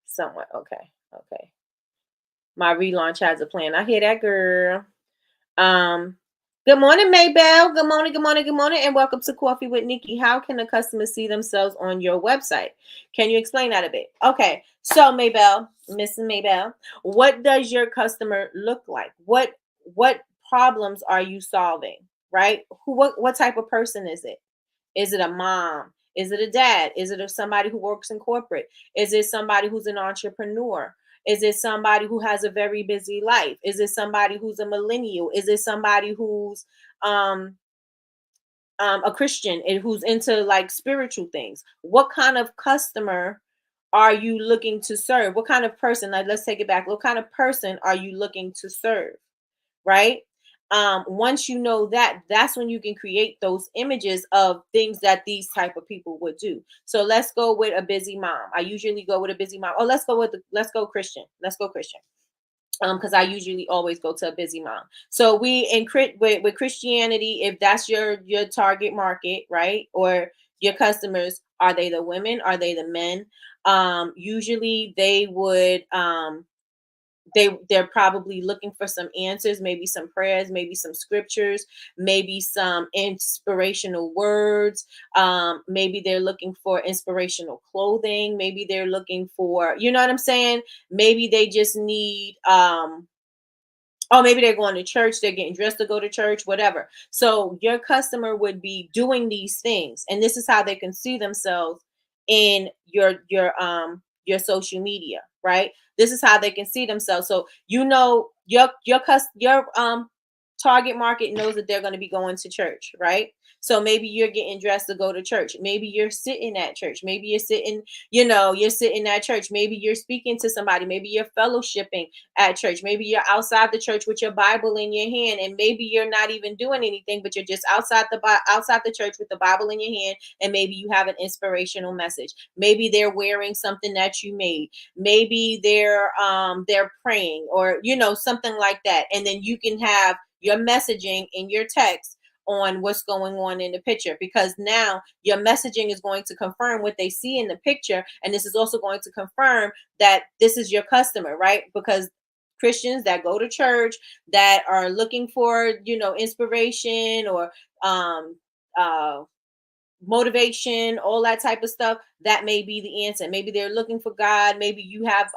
somewhat. Okay. Okay. My relaunch has a plan. I hear that, girl. Um, Good morning, Maybell. Good morning, good morning, good morning, and welcome to Coffee with Nikki. How can a customer see themselves on your website? Can you explain that a bit? Okay, so Maybell, Miss Maybell, what does your customer look like? What problems are you solving? Right? What type of person is it? Is it a mom? Is it a dad? Is it somebody who works in corporate? Is it somebody who's an entrepreneur? Is it somebody who has a very busy life? Is it somebody who's a millennial? Is it somebody who's um, a Christian and who's into like spiritual things? What kind of customer are you looking to serve? What kind of person? Like, let's take it back. What kind of person are you looking to serve? Right? Once you know that, that's when you can create those images of things that these type of people would do. So let's go with a busy mom. I usually go with a busy mom. Oh, let's go Christian. Let's go Christian. Because I usually always go to a busy mom. So with Christianity, if that's your target market, right, or your customers, are they the women? Are they the men? Usually they would they're probably looking for some answers, maybe some prayers, maybe some scriptures, maybe some inspirational words. Maybe they're looking for inspirational clothing. Maybe they're looking for, you know what I'm saying? Maybe they just need oh, maybe they're going to church, they're getting dressed to go to church, whatever. So your customer would be doing these things, and this is how they can see themselves in your social media, right? This is how they can see themselves. So your target market knows that they're going to be going to church, right? So maybe you're getting dressed to go to church. Maybe you're sitting at church. Maybe you're sitting, you're sitting at church. Maybe you're speaking to somebody. Maybe you're fellowshipping at church. Maybe you're outside the church with your Bible in your hand, and maybe you're not even doing anything, but you're just outside the church with the Bible in your hand, and maybe you have an inspirational message. Maybe they're wearing something that you made. Maybe they're praying, or something like that, and then you can have your messaging in your text on what's going on in the picture, because now your messaging is going to confirm what they see in the picture, and this is also going to confirm that this is your customer, right? Because Christians that go to church, that are looking for inspiration, or um uh motivation, all that type of stuff, that may be the answer. Maybe they're looking for God. Maybe you have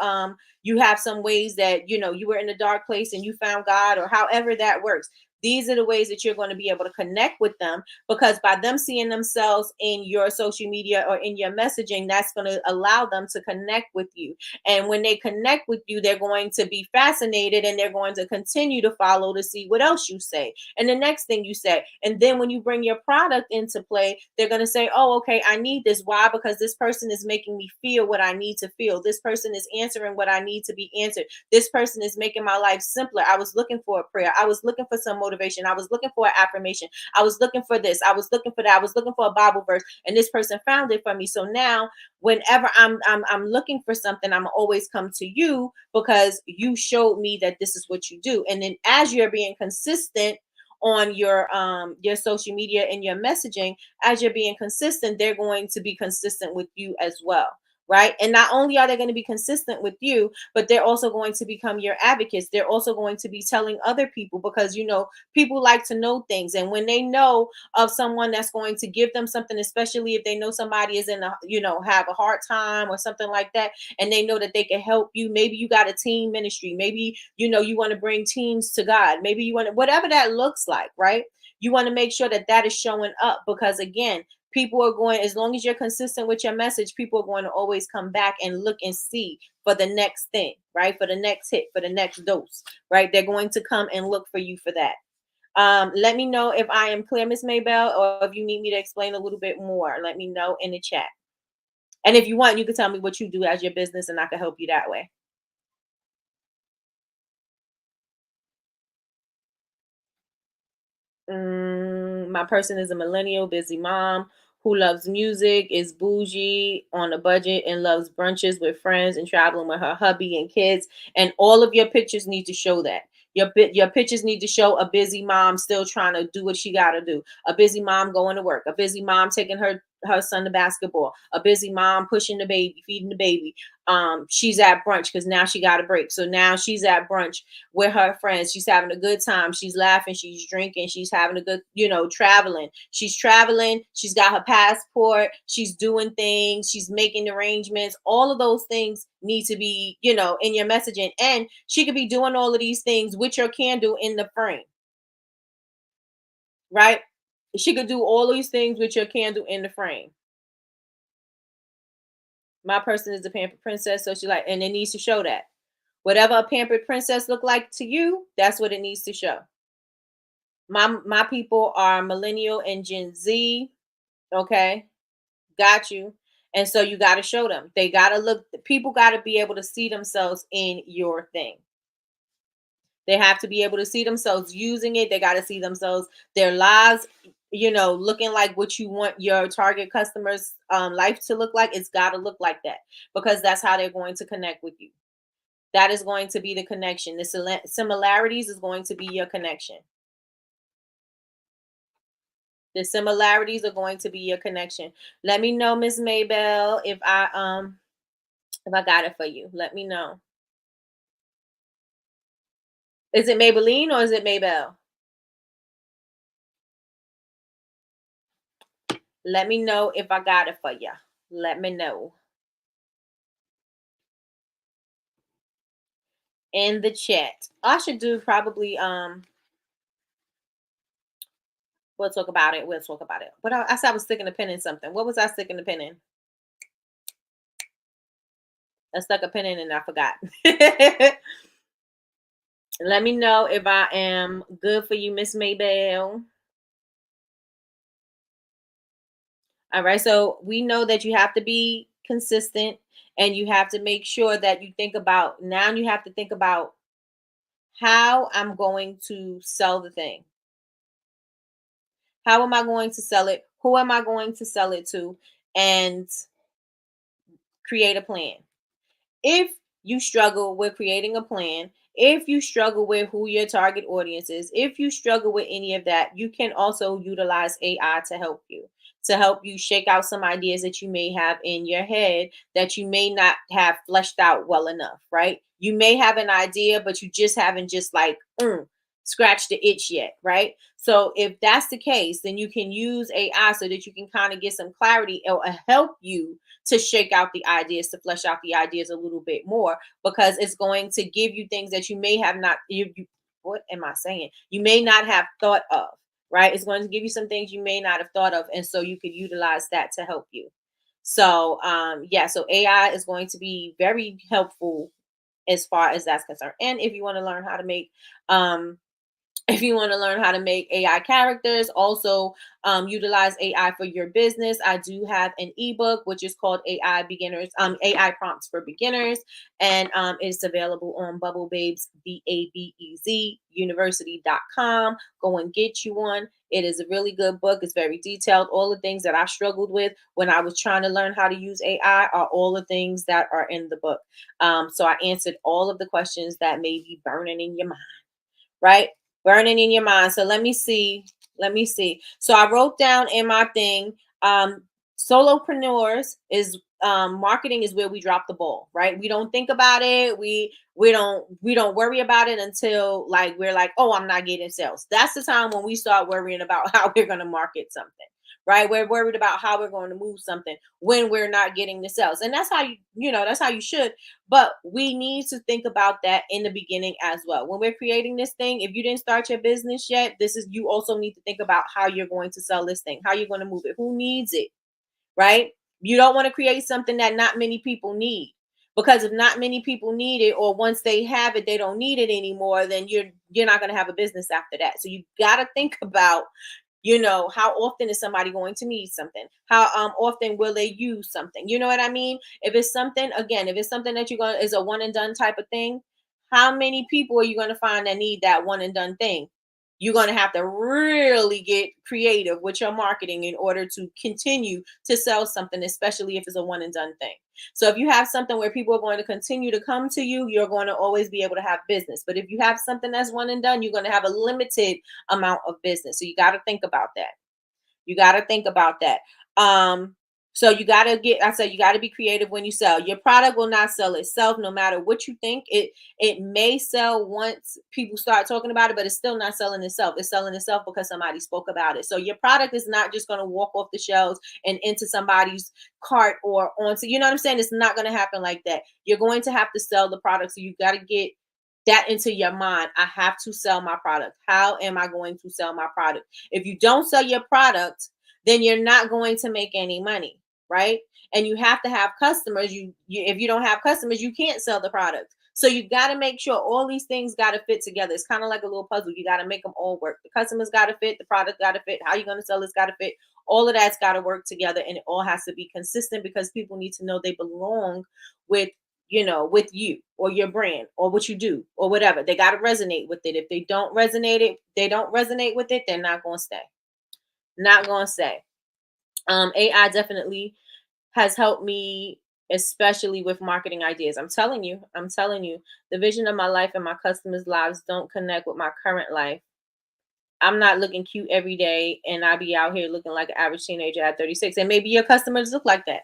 some ways that you were in a dark place and you found God, or however that works. These are the ways that you're going to be able to connect with them, because by them seeing themselves in your social media or in your messaging, that's going to allow them to connect with you. And when they connect with you, they're going to be fascinated, and they're going to continue to follow to see what else you say and the next thing you say. And then when you bring your product into play, they're going to say, oh, okay, I need this. Why? Because this person is making me feel what I need to feel. This person is answering what I need to be answered. This person is making my life simpler. I was looking for a prayer. I was looking for some motivation. I was looking for an affirmation. I was looking for this. I was looking for that. I was looking for a Bible verse, and this person found it for me. So now whenever I'm looking for something, I'm always come to you, because you showed me that this is what you do. And then as you're being consistent on your social media and your messaging, as you're being consistent, they're going to be consistent with you as well, right? And not only are they going to be consistent with you, but they're also going to become your advocates. They're also going to be telling other people, because people like to know things, and when they know of someone that's going to give them something, especially if they know somebody is in a have a hard time or something like that, and they know that they can help you. Maybe you got a teen ministry. Maybe you want to bring teens to God. Maybe you want to, whatever that looks like, right? You want to make sure that that is showing up, because again, people are going, as long as you're consistent with your message, people are going to always come back and look and see for the next thing, right? For the next hit, for the next dose, right? They're going to come and look for you for that. Let me know if I am clear, Miss Maybell, or if you need me to explain a little bit more. Let me know in the chat. And if you want, you can tell me what you do as your business, and I can help you that way. My person is a millennial busy mom who loves music, is bougie, on a budget, and loves brunches with friends and traveling with her hubby and kids. And all of your pictures need to show that. Your pictures need to show a busy mom still trying to do what she got to do. A busy mom going to work. A busy mom taking her son to basketball. A busy mom pushing the baby, feeding the baby. She's at brunch because now she got a break. So now she's at brunch with her friends. She's having a good time. She's laughing. She's drinking. She's having a good, traveling. She's traveling. She's got her passport. She's doing things. She's making arrangements. All of those things need to be, in your messaging. And she could be doing all of these things with your candle in the frame, right? She could do all these things with your candle in the frame. My person is the pampered princess, so she and it needs to show that. Whatever a pampered princess look like to you, that's what it needs to show. My people are millennial and Gen Z. Okay, got you. And so you got to show them. They got to look. People got to be able to see themselves in your thing. They have to be able to see themselves using it. They got to see themselves, their lives, looking like what you want your target customers' life to look like. It's got to look like that, because that's how they're going to connect with you. That is going to be the connection. The similarities is going to be your connection. The similarities are going to be your connection. Let me know, Miss Maybell, if I got it for you. Let me know. Is it Maybelline or is it Maybell? Let me know if I got it for you. Let me know in the chat. I should do probably we'll talk about it. We'll talk about it. But I said I was sticking a pin in something. What was I sticking a pin in? I stuck a pin in and I forgot. Let me know if I am good for you, Miss Maybell. All right. So we know that you have to be consistent and you have to make sure that you think about now you have to think about how I'm going to sell the thing. How am I going to sell it? Who am I going to sell it to? And create a plan. If you struggle with creating a plan, if you struggle with who your target audience is, if you struggle with any of that, you can also utilize AI to help you shake out some ideas that you may have in your head that you may not have fleshed out well enough, right? You may have an idea, but you just haven't just like scratched the itch yet, right? So if that's the case, then you can use AI so that you can kind of get some clarity or help you to shake out the ideas, to flesh out the ideas a little bit more, because it's going to give you things that you may have not, what am I saying? You may not have thought of, right? It's going to give you some things you may not have thought of. And so you could utilize that to help you. So, yeah, so AI is going to be very helpful as far as that's concerned. And if you want to learn how to make, um, if you want to learn how to make AI characters, also utilize AI for your business. I do have an ebook which is called AI Prompts for Beginners, and it's available on Bubble Babes BABEZ University.com. Go and get you one. It is a really good book. It's very detailed. All the things that I struggled with when I was trying to learn how to use AI are all the things that are in the book. So I answered all of the questions that may be burning in your mind, right? Burning in your mind. So let me see. Let me see. So I wrote down in my thing, solopreneurs is marketing is where we drop the ball, right? We don't think about it. We don't worry about it until like we're like, oh, I'm not getting sales. That's the time when we start worrying about how we're going to market something, right? We're worried about how we're going to move something when we're not getting the sales. And that's how that's how you should. But we need to think about that in the beginning as well. When we're creating this thing, if you didn't start your business yet, you also need to think about how you're going to sell this thing, how you're going to move it, who needs it, right? You don't want to create something that not many people need. Because if not many people need it, or once they have it, they don't need it anymore, then you're not going to have a business after that. So you got to think about, how often is somebody going to need something? How often will they use something? You know what I mean? If it's something, again, if it's something that you're going to is a one and done type of thing, how many people are you going to find that need that one and done thing? You're going to have to really get creative with your marketing in order to continue to sell something, especially if it's a one and done thing. So if you have something where people are going to continue to come to you, you're going to always be able to have business. But if you have something that's one and done, you're going to have a limited amount of business. So you got to think about that. You got to think about that. So I said you got to be creative when you sell. Your product will not sell itself no matter what you think. It may sell once people start talking about it, but it's still not selling itself. It's selling itself because somebody spoke about it. So your product is not just going to walk off the shelves and into somebody's cart or onto, you know what I'm saying? It's not going to happen like that. You're going to have to sell the product. So you got to get that into your mind. I have to sell my product. How am I going to sell my product? If you don't sell your product, then you're not going to make any money, right? And you have to have customers. If you don't have customers, you can't sell the product. So you got to make sure all these things got to fit together. It's kind of like a little puzzle. You got to make them all work. The customers got to fit, the product got to fit, how you're going to sell it's got to fit. All of that's got to work together, and it all has to be consistent because people need to know they belong with with you or your brand or what you do or whatever. They got to resonate with it. If they don't resonate with it, they're not going to stay. Not going to stay. AI definitely has helped me, especially with marketing ideas. I'm telling you, the vision of my life and my customers' lives don't connect with my current life. I'm not looking cute every day, and I be out here looking like an average teenager at 36. And maybe your customers look like that.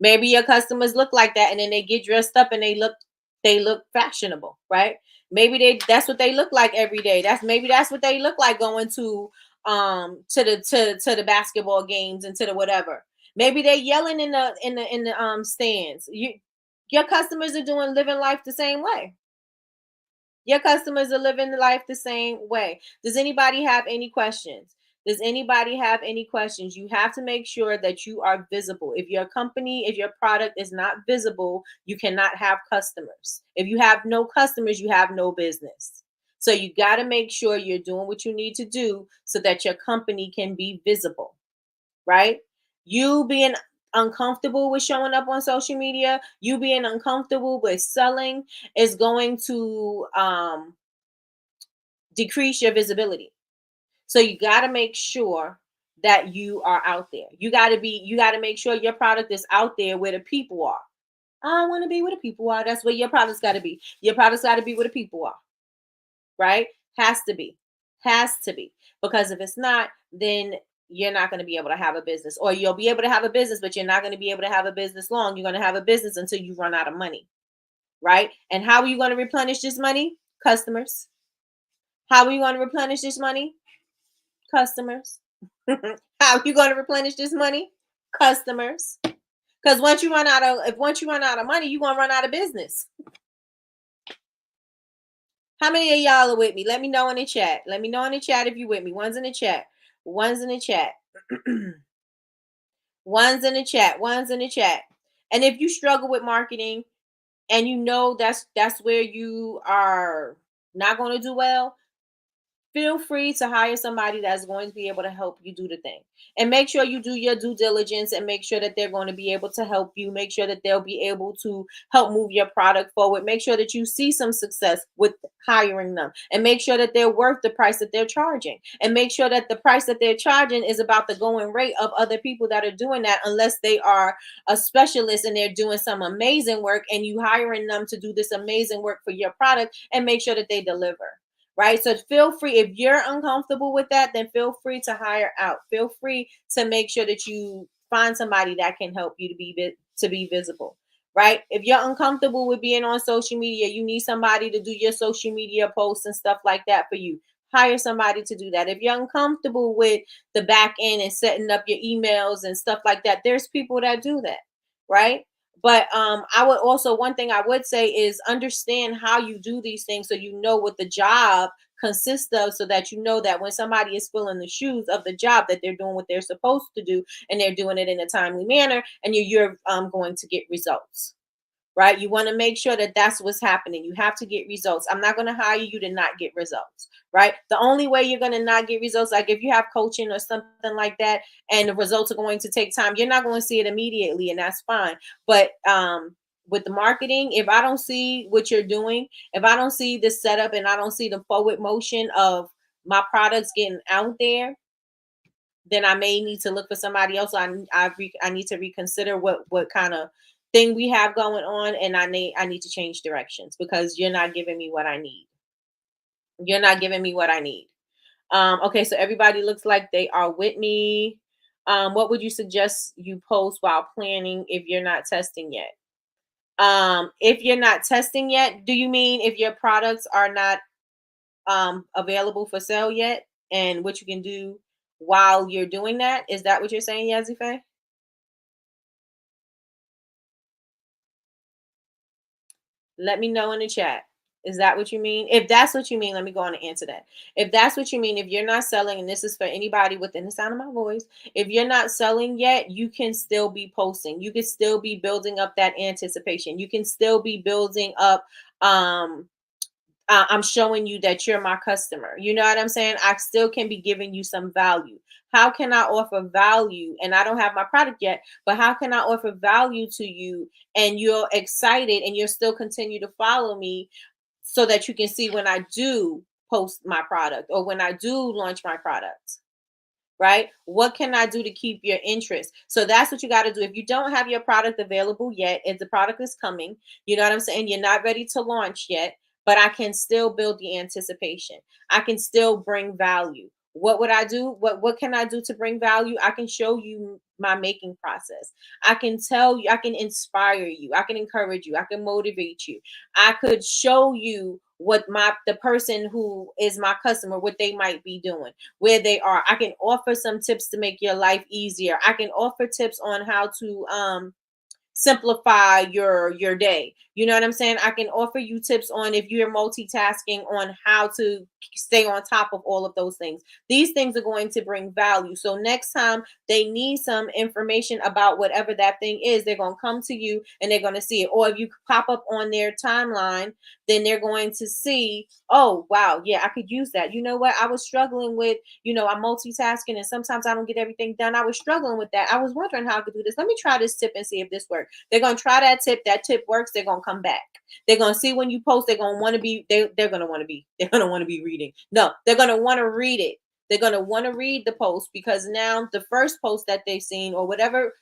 Maybe your customers look like that, and then they get dressed up and they look fashionable, right? Maybe that's what they look like every day. That's what they look like going to the basketball games and to the whatever. Maybe they're yelling in the stands. Your customers are living life the same way. Your customers are living life the same way. Does anybody have any questions? Does anybody have any questions? You have to make sure that you are visible. If your company, if your product is not visible, you cannot have customers. If you have no customers, you have no business. So you got to make sure you're doing what you need to do so that your company can be visible, right? You being uncomfortable with showing up on social media, you being uncomfortable with selling is going to decrease your visibility. So you got to make sure that you are out there. You got to make sure your product is out there where the people are. I want to be where the people are. That's where your product's got to be. Your product's got to be where the people are, right? Has to be. Has to be. Because if it's not, then you're not going to be able to have a business. Or you'll be able to have a business, but you're not going to be able to have a business long. You're going to have a business until you run out of money, right? And how are you going to replenish this money? Customers. How are you going to replenish this money? Customers. How are you going to replenish this money? Customers. Because once you run out of money, you're gonna run out of business. How many of y'all are with me? Let me know in the chat. Let me know in the chat if you're with me. One's in the chat. One's in the chat. One's in the chat. One's in the chat. And if you struggle with marketing and you know that's where you are not going to do well, feel free to hire somebody that's going to be able to help you do the thing. And make sure you do your due diligence and make sure that they're going to be able to help you. Make sure that they'll be able to help move your product forward. Make sure that you see some success with hiring them. And make sure that they're worth the price that they're charging. And make sure that the price that they're charging is about the going rate of other people that are doing that, unless they are a specialist and they're doing some amazing work and you hiring them to do this amazing work for your product, and make sure that they deliver. Right. So feel free, if you're uncomfortable with that, then feel free to hire out. Feel free to make sure that you find somebody that can help you to be visible. Right. If you're uncomfortable with being on social media, you need somebody to do your social media posts and stuff like that for you. Hire somebody to do that. If you're uncomfortable with the back end and setting up your emails and stuff like that, there's people that do that. Right. But I would also, one thing I would say is understand how you do these things so you know what the job consists of, so that you know that when somebody is filling the shoes of the job, that they're doing what they're supposed to do and they're doing it in a timely manner, and you're going to get results. Right? You want to make sure that that's what's happening. You have to get results. I'm not going to hire you to not get results, right? The only way you're going to not get results, like if you have coaching or something like that, and the results are going to take time, you're not going to see it immediately, and that's fine. But with the marketing, if I don't see what you're doing, if I don't see the setup and I don't see the forward motion of my products getting out there, then I may need to look for somebody else. I need to reconsider what kind of thing we have going on, and I need to change directions, because you're not giving me what I need. You're not giving me what I need. Okay, so everybody looks like they are with me. What would you suggest you post while planning if you're not testing yet? If you're not testing yet, do you mean if your products are not available for sale yet, and what you can do while you're doing that? Is that what you're saying, Yazife? Let me know in the chat. Is that what you mean? If that's what you mean, let me go on and answer that. If that's what you mean, if you're not selling, and this is for anybody within the sound of my voice, if you're not selling yet, you can still be posting. You can still be building up that anticipation. You can still be building up I'm showing you that you're my customer. You know what I'm saying? I still can be giving you some value. How can I offer value? And I don't have my product yet, but how can I offer value to you and you're excited and you're still continue to follow me, so that you can see when I do post my product or when I do launch my product? Right? What can I do to keep your interest? So that's what you got to do. If you don't have your product available yet, if the product is coming, you know what I'm saying? You're not ready to launch yet, but I can still build the anticipation. I can still bring value. What would I do? What can I do to bring value? I can show you my making process. I can tell you, I can inspire you, I can encourage you, I can motivate you. I could show you what the person who is my customer, what they might be doing, where they are. I can offer some tips to make your life easier. I can offer tips on how to simplify your day. You know what I'm saying? I can offer you tips on, if you're multitasking, on how to stay on top of all of those things. These things are going to bring value. So next time they need some information about whatever that thing is, they're going to come to you and they're going to see it. Or if you pop up on their timeline, then they're going to see, oh, wow, yeah, I could use that. You know what? I was struggling with, I'm multitasking and sometimes I don't get everything done. I was struggling with that. I was wondering how I could do this. Let me try this tip and see if this works. They're going to try that tip. That tip works. They're going to come back. They're going to see when you post, they're going to want to be, they're going to want to be, they're going to want to be reading. No, they're going to want to read it. They're going to want to read the post because now the first post that they've seen or whatever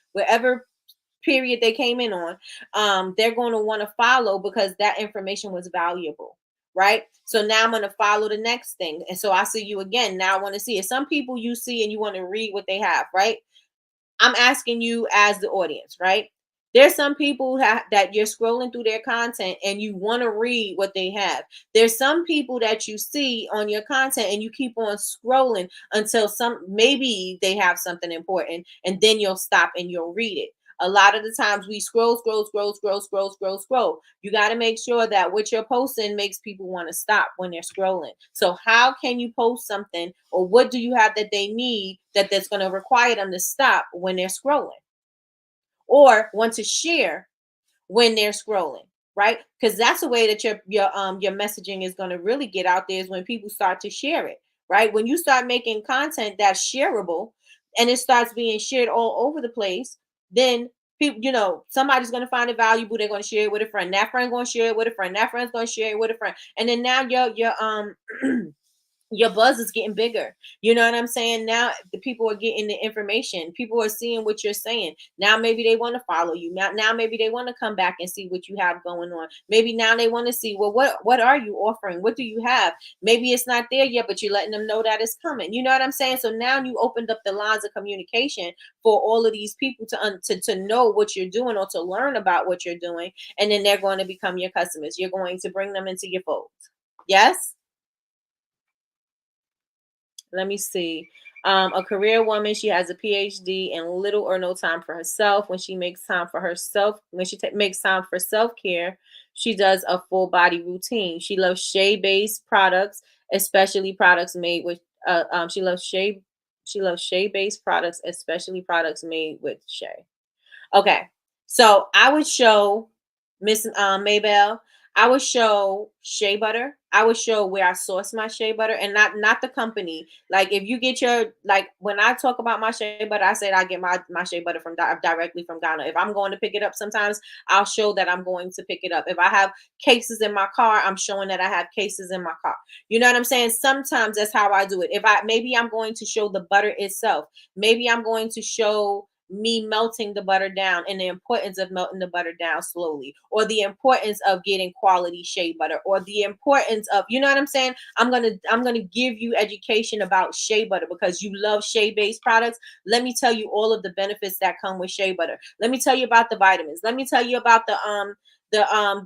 period they came in on, they're going to want to follow because that information was valuable. Right. So now I'm going to follow the next thing. And so I see you again. Now I want to see it. Some people you see and you want to read what they have. Right. I'm asking you as the audience, right? There's some people that you're scrolling through their content and you want to read what they have. There's some people that you see on your content and you keep on scrolling until maybe they have something important and then you'll stop and you'll read it. A lot of the times we scroll. You got to make sure that what you're posting makes people want to stop when they're scrolling. So how can you post something or what do you have that they need that's going to require them to stop when they're scrolling or want to share when they're scrolling, right? Because that's the way that your messaging is going to really get out there is when people start to share it, right? When you start making content that's shareable and it starts being shared all over the place, then people, somebody's going to find it valuable. They're going to share it with a friend. That friend going to share it with a friend. That friend's going to share it with a friend. And then now your buzz is getting bigger. You know what I'm saying? Now the people are getting the information. People are seeing what you're saying. Now maybe they want to follow you. Now maybe they want to come back and see what you have going on. Maybe now they want to see, well, what are you offering? What do you have? Maybe it's not there yet, but you're letting them know that it's coming. You know what I'm saying? So now you opened up the lines of communication for all of these people to know what you're doing or to learn about what you're doing. And then they're going to become your customers. You're going to bring them into your fold. Yes? Let me see. A career woman, she has a PhD and little or no time for herself. When she makes time for herself, when she makes time for self-care, she does a full body routine. She loves shea-based products, especially products made with she loves shea-based products, especially products made with shea. Okay. So I would show Miss Maybell. I would show shea butter. I would show where I source my shea butter and not the company. Like if you get when I talk about my shea butter, I said I get my shea butter from directly from Ghana. If I'm going to pick it up, sometimes I'll show that I'm going to pick it up. If I have cases in my car, I'm showing that I have cases in my car. You know what I'm saying? Sometimes that's how I do it. Maybe I'm going to show the butter itself. Maybe I'm going to show me melting the butter down and the importance of melting the butter down slowly, or the importance of getting quality shea butter, or the importance of, you know what I'm saying? I'm gonna give you education about shea butter because you love shea based products. Let me tell you all of the benefits that come with shea butter. Let me tell you about the vitamins. Let me tell you about the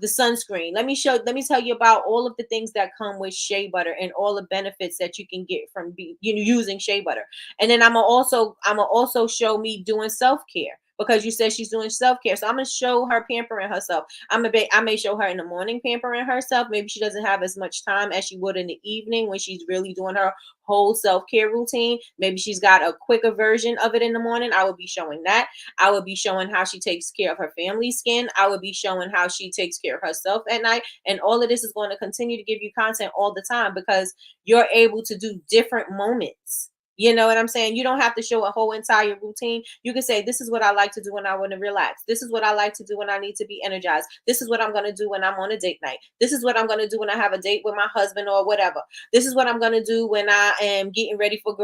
sunscreen. Let me tell you about all of the things that come with shea butter and all the benefits that you can get from using shea butter. And then I'm gonna also show me doing self-care because you said she's doing self-care. So I'm gonna show her pampering herself. I may show her in the morning pampering herself. Maybe she doesn't have as much time as she would in the evening when she's really doing her whole self-care routine. Maybe she's got a quicker version of it in the morning. I will be showing that. I would be showing how she takes care of her family's skin. I would be showing how she takes care of herself at night. And all of this is going to continue to give you content all the time because you're able to do different moments. You know what I'm saying? You don't have to show a whole entire routine. You can say, this is what I like to do when I want to relax. This is what I like to do when I need to be energized. This is what I'm going to do when I'm on a date night. This is what I'm going to do when I have a date with my husband or whatever. This is what I'm going to do when I am getting ready for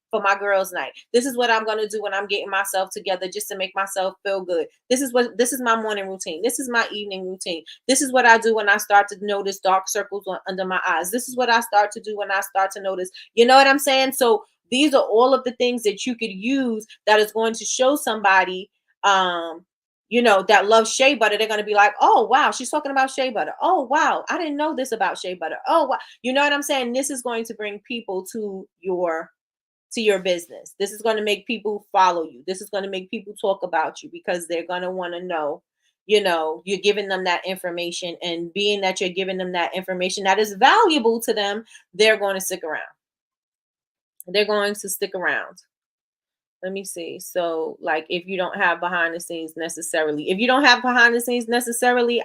for my girls' night. This is what I'm going to do when I'm getting myself together just to make myself feel good. This is my morning routine. This is my evening routine. This is what I do when I start to notice dark circles under my eyes. This is what I start to do when I start to notice, you know what I'm saying? So these are all of the things that you could use that is going to show somebody, that loves shea butter. They're going to be like, oh, wow, she's talking about shea butter. Oh, wow, I didn't know this about shea butter. Oh, wow. You know what I'm saying? This is going to bring people to your business. This is going to make people follow you. This is going to make people talk about you because they're going to want to know, you're giving them that information, and being that you're giving them that information that is valuable to them, they're going to stick around. They're going to stick around. Let me see. So, like, if you don't have behind the scenes necessarily,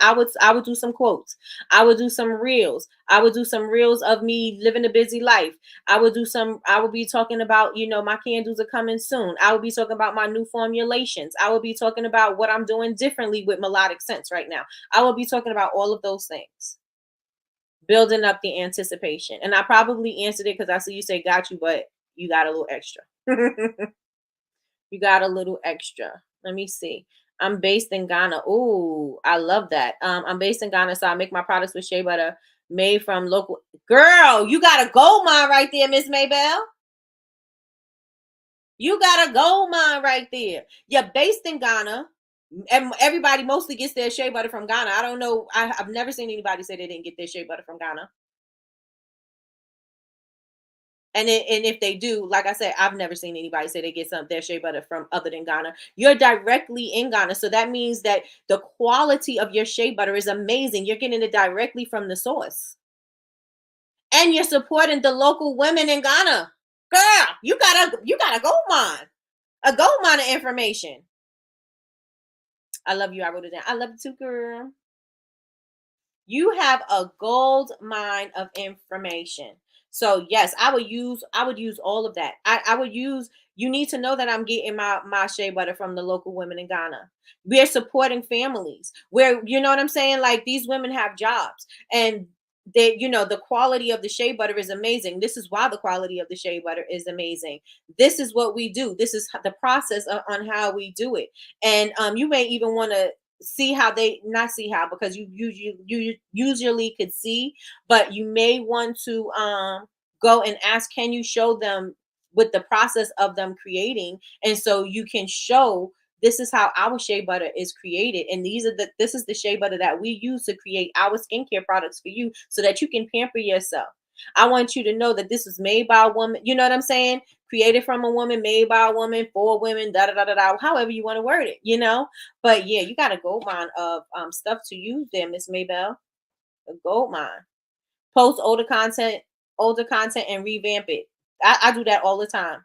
I would do some quotes. I would do some reels. I would do some reels of me living a busy life. I would be talking about, my candles are coming soon. I would be talking about my new formulations. I would be talking about what I'm doing differently with melodic scents right now. I will be talking about all of those things, building up the anticipation. And I probably answered it because I see you say got you, but you got a little extra. You got a little extra. Let me see. I'm based in Ghana. Ooh, I love that. I'm based in Ghana, so I make my products with shea butter made from local. Girl, you got a gold mine right there, Miss Maybell. You got a gold mine right there. You're based in Ghana, and everybody mostly gets their shea butter from Ghana. I don't know. I've never seen anybody say they didn't get their shea butter from Ghana. And if they do, like I said, I've never seen anybody say they get some their shea butter from other than Ghana. You're directly in Ghana, so that means that the quality of your shea butter is amazing. You're getting it directly from the source, and you're supporting the local women in Ghana. Girl, you got a gold mine of information. I love you. I wrote it down. I love you too, girl. You have a gold mine of information. So yes, I would use all of that. I would use, you need to know that I'm getting my shea butter from the local women in Ghana. We're supporting families where, you know what I'm saying? Like, these women have jobs, and the quality of the shea butter is amazing. This is why the quality of the shea butter is amazing. This is what we do. This is the process on how we do it. And you may even want to see how they, not see how, because you usually could see, but you may want to go and ask, can you show them with the process of them creating, and so you can show, this is how our shea butter is created, and this is the shea butter that we use to create our skincare products for you, so that you can pamper yourself. I want you to know that this was made by a woman, you know what I'm saying? Created from a woman, made by a woman, for women, da da da da da, however you want to word it. But yeah, you got a gold mine of stuff to use there, Miss Maybell. A gold mine. Post older content and revamp it. I do that all the time.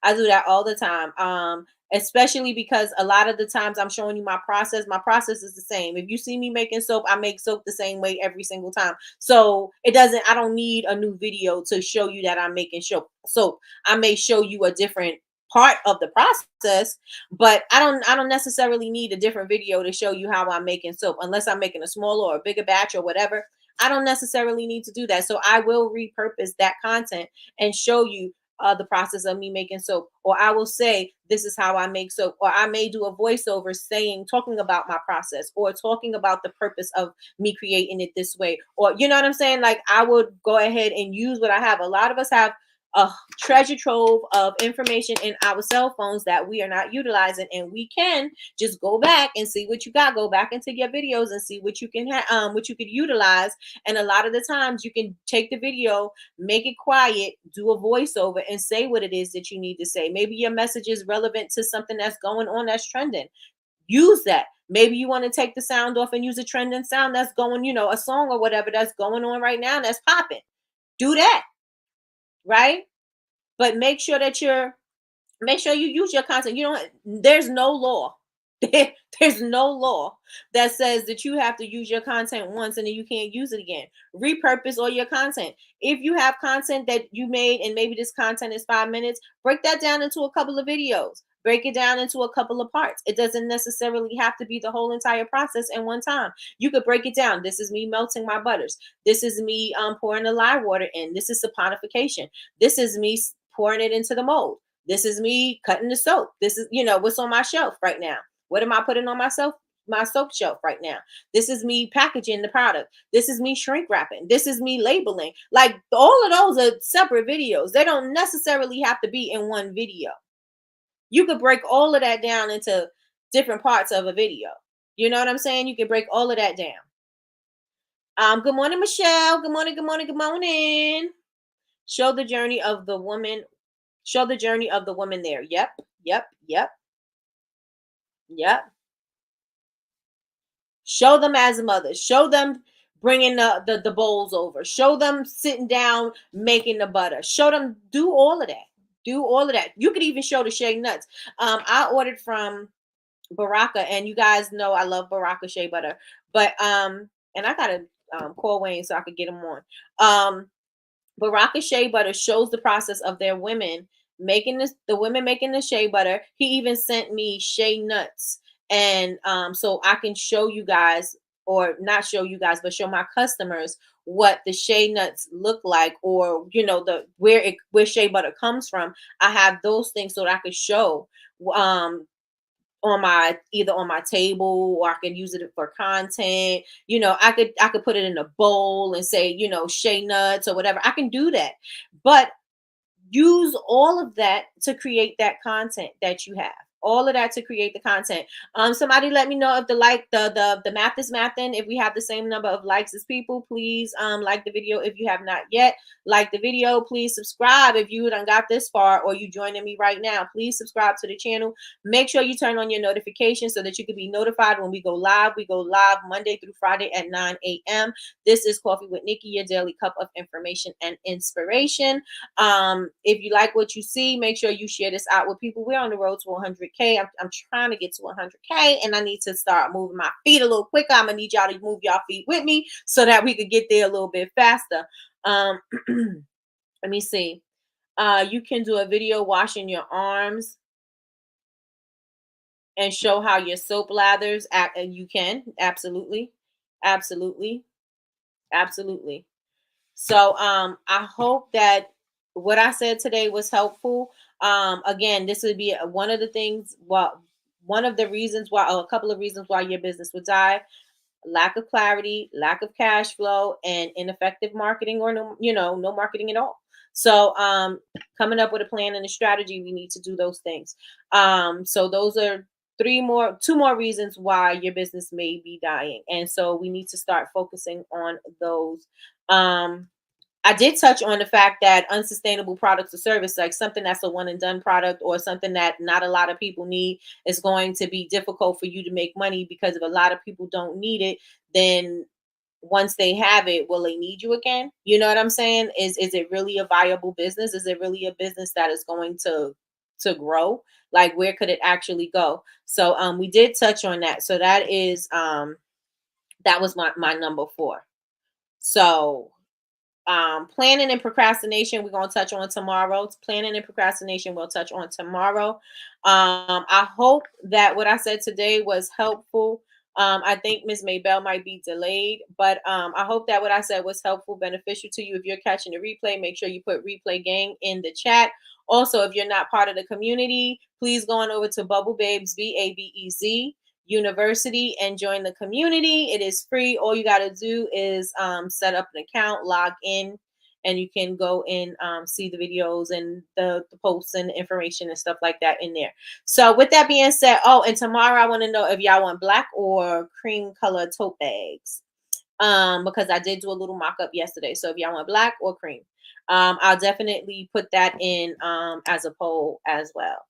I do that all the time. Especially because a lot of the times I'm showing you my process. My process is the same. If you see me making soap, I make soap the same way every single time. So I don't need a new video to show you that I'm making soap. I may show you a different part of the process, but I don't necessarily need a different video to show you how I'm making soap, unless I'm making a smaller or a bigger batch or whatever. I don't necessarily need to do that. So I will repurpose that content and show you the process of me making soap. Or I will say, this is how I make soap. Or I may do a voiceover talking about my process, or talking about the purpose of me creating it this way. Or, you know what I'm saying? Like, I would go ahead and use what I have. A lot of us have a treasure trove of information in our cell phones that we are not utilizing, and we can just go back and see what you got. Go back into your videos and see what you can what you could utilize. And a lot of the times you can take the video, make it quiet, do a voiceover, and say what it is that you need to say. Maybe your message is relevant to something that's going on, that's trending. Use that. Maybe you want to take the sound off and use a trending sound that's going, a song or whatever that's going on right now, that's popping. Do that, right? But make sure you use your content. There's no law. There's no law that says that you have to use your content once and then you can't use it again. Repurpose all your content. If you have content that you made, and maybe this content is 5 minutes, break that down into a couple of videos. Break it down into a couple of parts. It doesn't necessarily have to be the whole entire process in one time. You could break it down. This is me melting my butters. This is me pouring the lye water in. This is saponification. This is me pouring it into the mold. This is me cutting the soap. This is, what's on my shelf right now. What am I putting on my soap shelf right now? This is me packaging the product. This is me shrink wrapping. This is me labeling. Like, all of those are separate videos. They don't necessarily have to be in one video. You could break all of that down into different parts of a video. You know what I'm saying? You can break all of that down. Good morning, Michelle. Good morning, good morning, good morning. Show the journey of the woman. Show the journey of the woman there. Yep. Show them as a mother. Show them bringing the bowls over. Show them sitting down making the butter. Show them, do all of that. Do all of that. You could even show the shea nuts. I ordered from Baraka, and you guys know I love Baraka shea butter. But and I gotta call Wayne so I could get him on. Baraka shea butter shows the process of their women making this, the women making the shea butter. He even sent me shea nuts, and so I can show you guys, or not show you guys, but show my customers what the shea nuts look like, or the where shea butter comes from. I have those things so that I could show on my, either on my table, or I could use it for content. I could put it in a bowl and say, shea nuts or whatever. I can do that. But use all of that to create that content that you have. All of that to create the content. Somebody let me know if the math is mathing. If we have the same number of likes as people, please like the video if you have not yet. Like the video, please subscribe if you done got this far, or you joining me right now. Please subscribe to the channel. Make sure you turn on your notifications so that you can be notified when we go live. We go live Monday through Friday at 9 a.m. This is Coffee with Nikki, your daily cup of information and inspiration. If you like what you see, make sure you share this out with people. We're on the road to 100K. I'm trying to get to 100K, and I need to start moving my feet a little quicker. I'm gonna need y'all to move y'all feet with me so that we could get there a little bit faster. Let me see. You can do a video washing your arms and show how your soap lathers act. And you can absolutely, absolutely, absolutely. So I hope that what I said today was helpful. Again, this would be one of the things, well, one of the reasons why, or a couple of reasons why your business would die: lack of clarity, lack of cash flow, and ineffective marketing, or no marketing at all. So coming up with a plan and a strategy, we need to do those things. So those are two more reasons why your business may be dying. And so we need to start focusing on those. I did touch on the fact that unsustainable products or service, like something that's a one and done product, or something that not a lot of people need, is going to be difficult for you to make money, because if a lot of people don't need it, then once they have it, will they need you again? You know what I'm saying? Is it really a viable business? Is it really a business that is going to grow? Like, where could it actually go? So we did touch on that. So that is that was my number 4. So planning and procrastination, we're going to touch on tomorrow. Planning and procrastination, we'll touch on tomorrow. I hope that what I said today was helpful. I think Miss Maybell might be delayed, but I hope that what I said was helpful, beneficial to you. If you're catching the replay, make sure you put replay gang in the chat. Also, if you're not part of the community, please go on over to Bubble Babes, BABEZ University, and join the community. It is free. All you got to do is set up an account, log in, and you can go and see the videos and the posts and information and stuff like that in there. So with that being said, and tomorrow I want to know if y'all want black or cream color tote bags, because I did do a little mock-up yesterday. So if y'all want black or cream, I'll definitely put that in as a poll as well.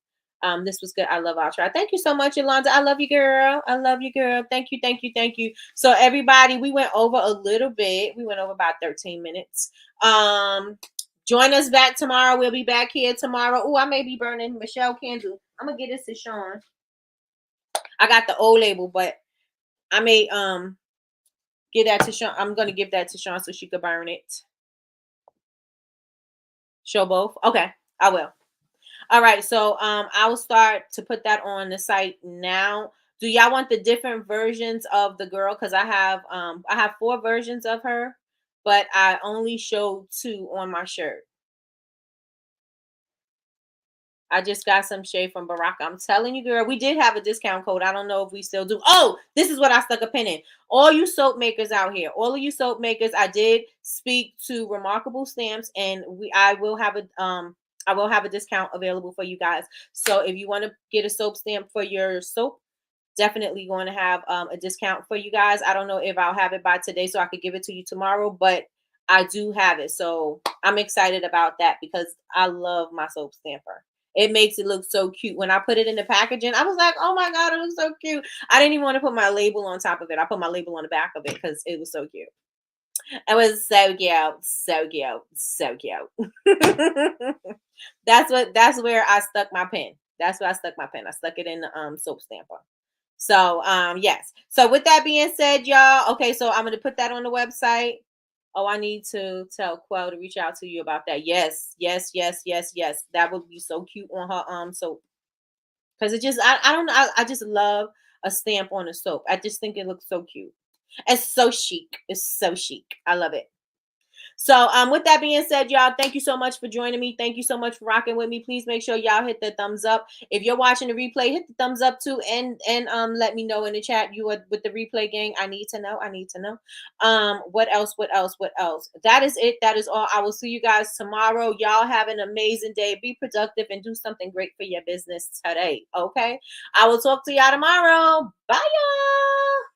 This was good. I love our try. Thank you so much, Yolanda. I love you, girl. I love you, girl. Thank you, thank you, thank you. So everybody, we went over a little bit. We went over about 13 minutes. Join us back tomorrow. We'll be back here tomorrow. Oh, I may be burning Michelle candle. I'm gonna get this to Sean. I got the old label, but I may give that to Sean. I'm gonna give that to Sean so she could burn it. Show both. Okay, I will. All right, so I will start to put that on the site now. Do y'all want the different versions of the girl? Because I have 4 versions of her, but I only showed 2 on my shirt. I just got some shade from Baraka. I'm telling you, girl, we did have a discount code. I don't know if we still do. Oh, this is what I stuck a pin in. All you soap makers out here, all of you soap makers, I did speak to Remarkable Stamps, and I will have a discount available for you guys. So if you want to get a soap stamp for your soap, definitely going to have a discount for you guys. I don't know if I'll have it by today so I could give it to you tomorrow, but I do have it. So I'm excited about that because I love my soap stamper. It makes it look so cute. When I put it in the packaging, I was like, oh my God, it looks so cute. I didn't even want to put my label on top of it. I put my label on the back of it because it was so cute. It was so cute, so cute, so cute. That's where I stuck my pen. That's where I stuck my pen. I stuck it in the soap stamper. So yes. So with that being said, y'all, okay, so I'm gonna put that on the website. Oh, I need to tell Quell to reach out to you about that. Yes, yes, yes, yes, yes. That would be so cute on her soap. Because it just I don't know. I just love a stamp on a soap. I just think it looks so cute. It's so chic. It's so chic. I love it. So with that being said, y'all, thank you so much for joining me. Thank you so much for rocking with me. Please make sure y'all hit the thumbs up. If you're watching the replay, hit the thumbs up too, and let me know in the chat you are with the replay gang. I need to know. I need to know. What else? What else? What else? That is it. That is all. I will see you guys tomorrow. Y'all have an amazing day. Be productive and do something great for your business today. Okay. I will talk to y'all tomorrow. Bye, y'all.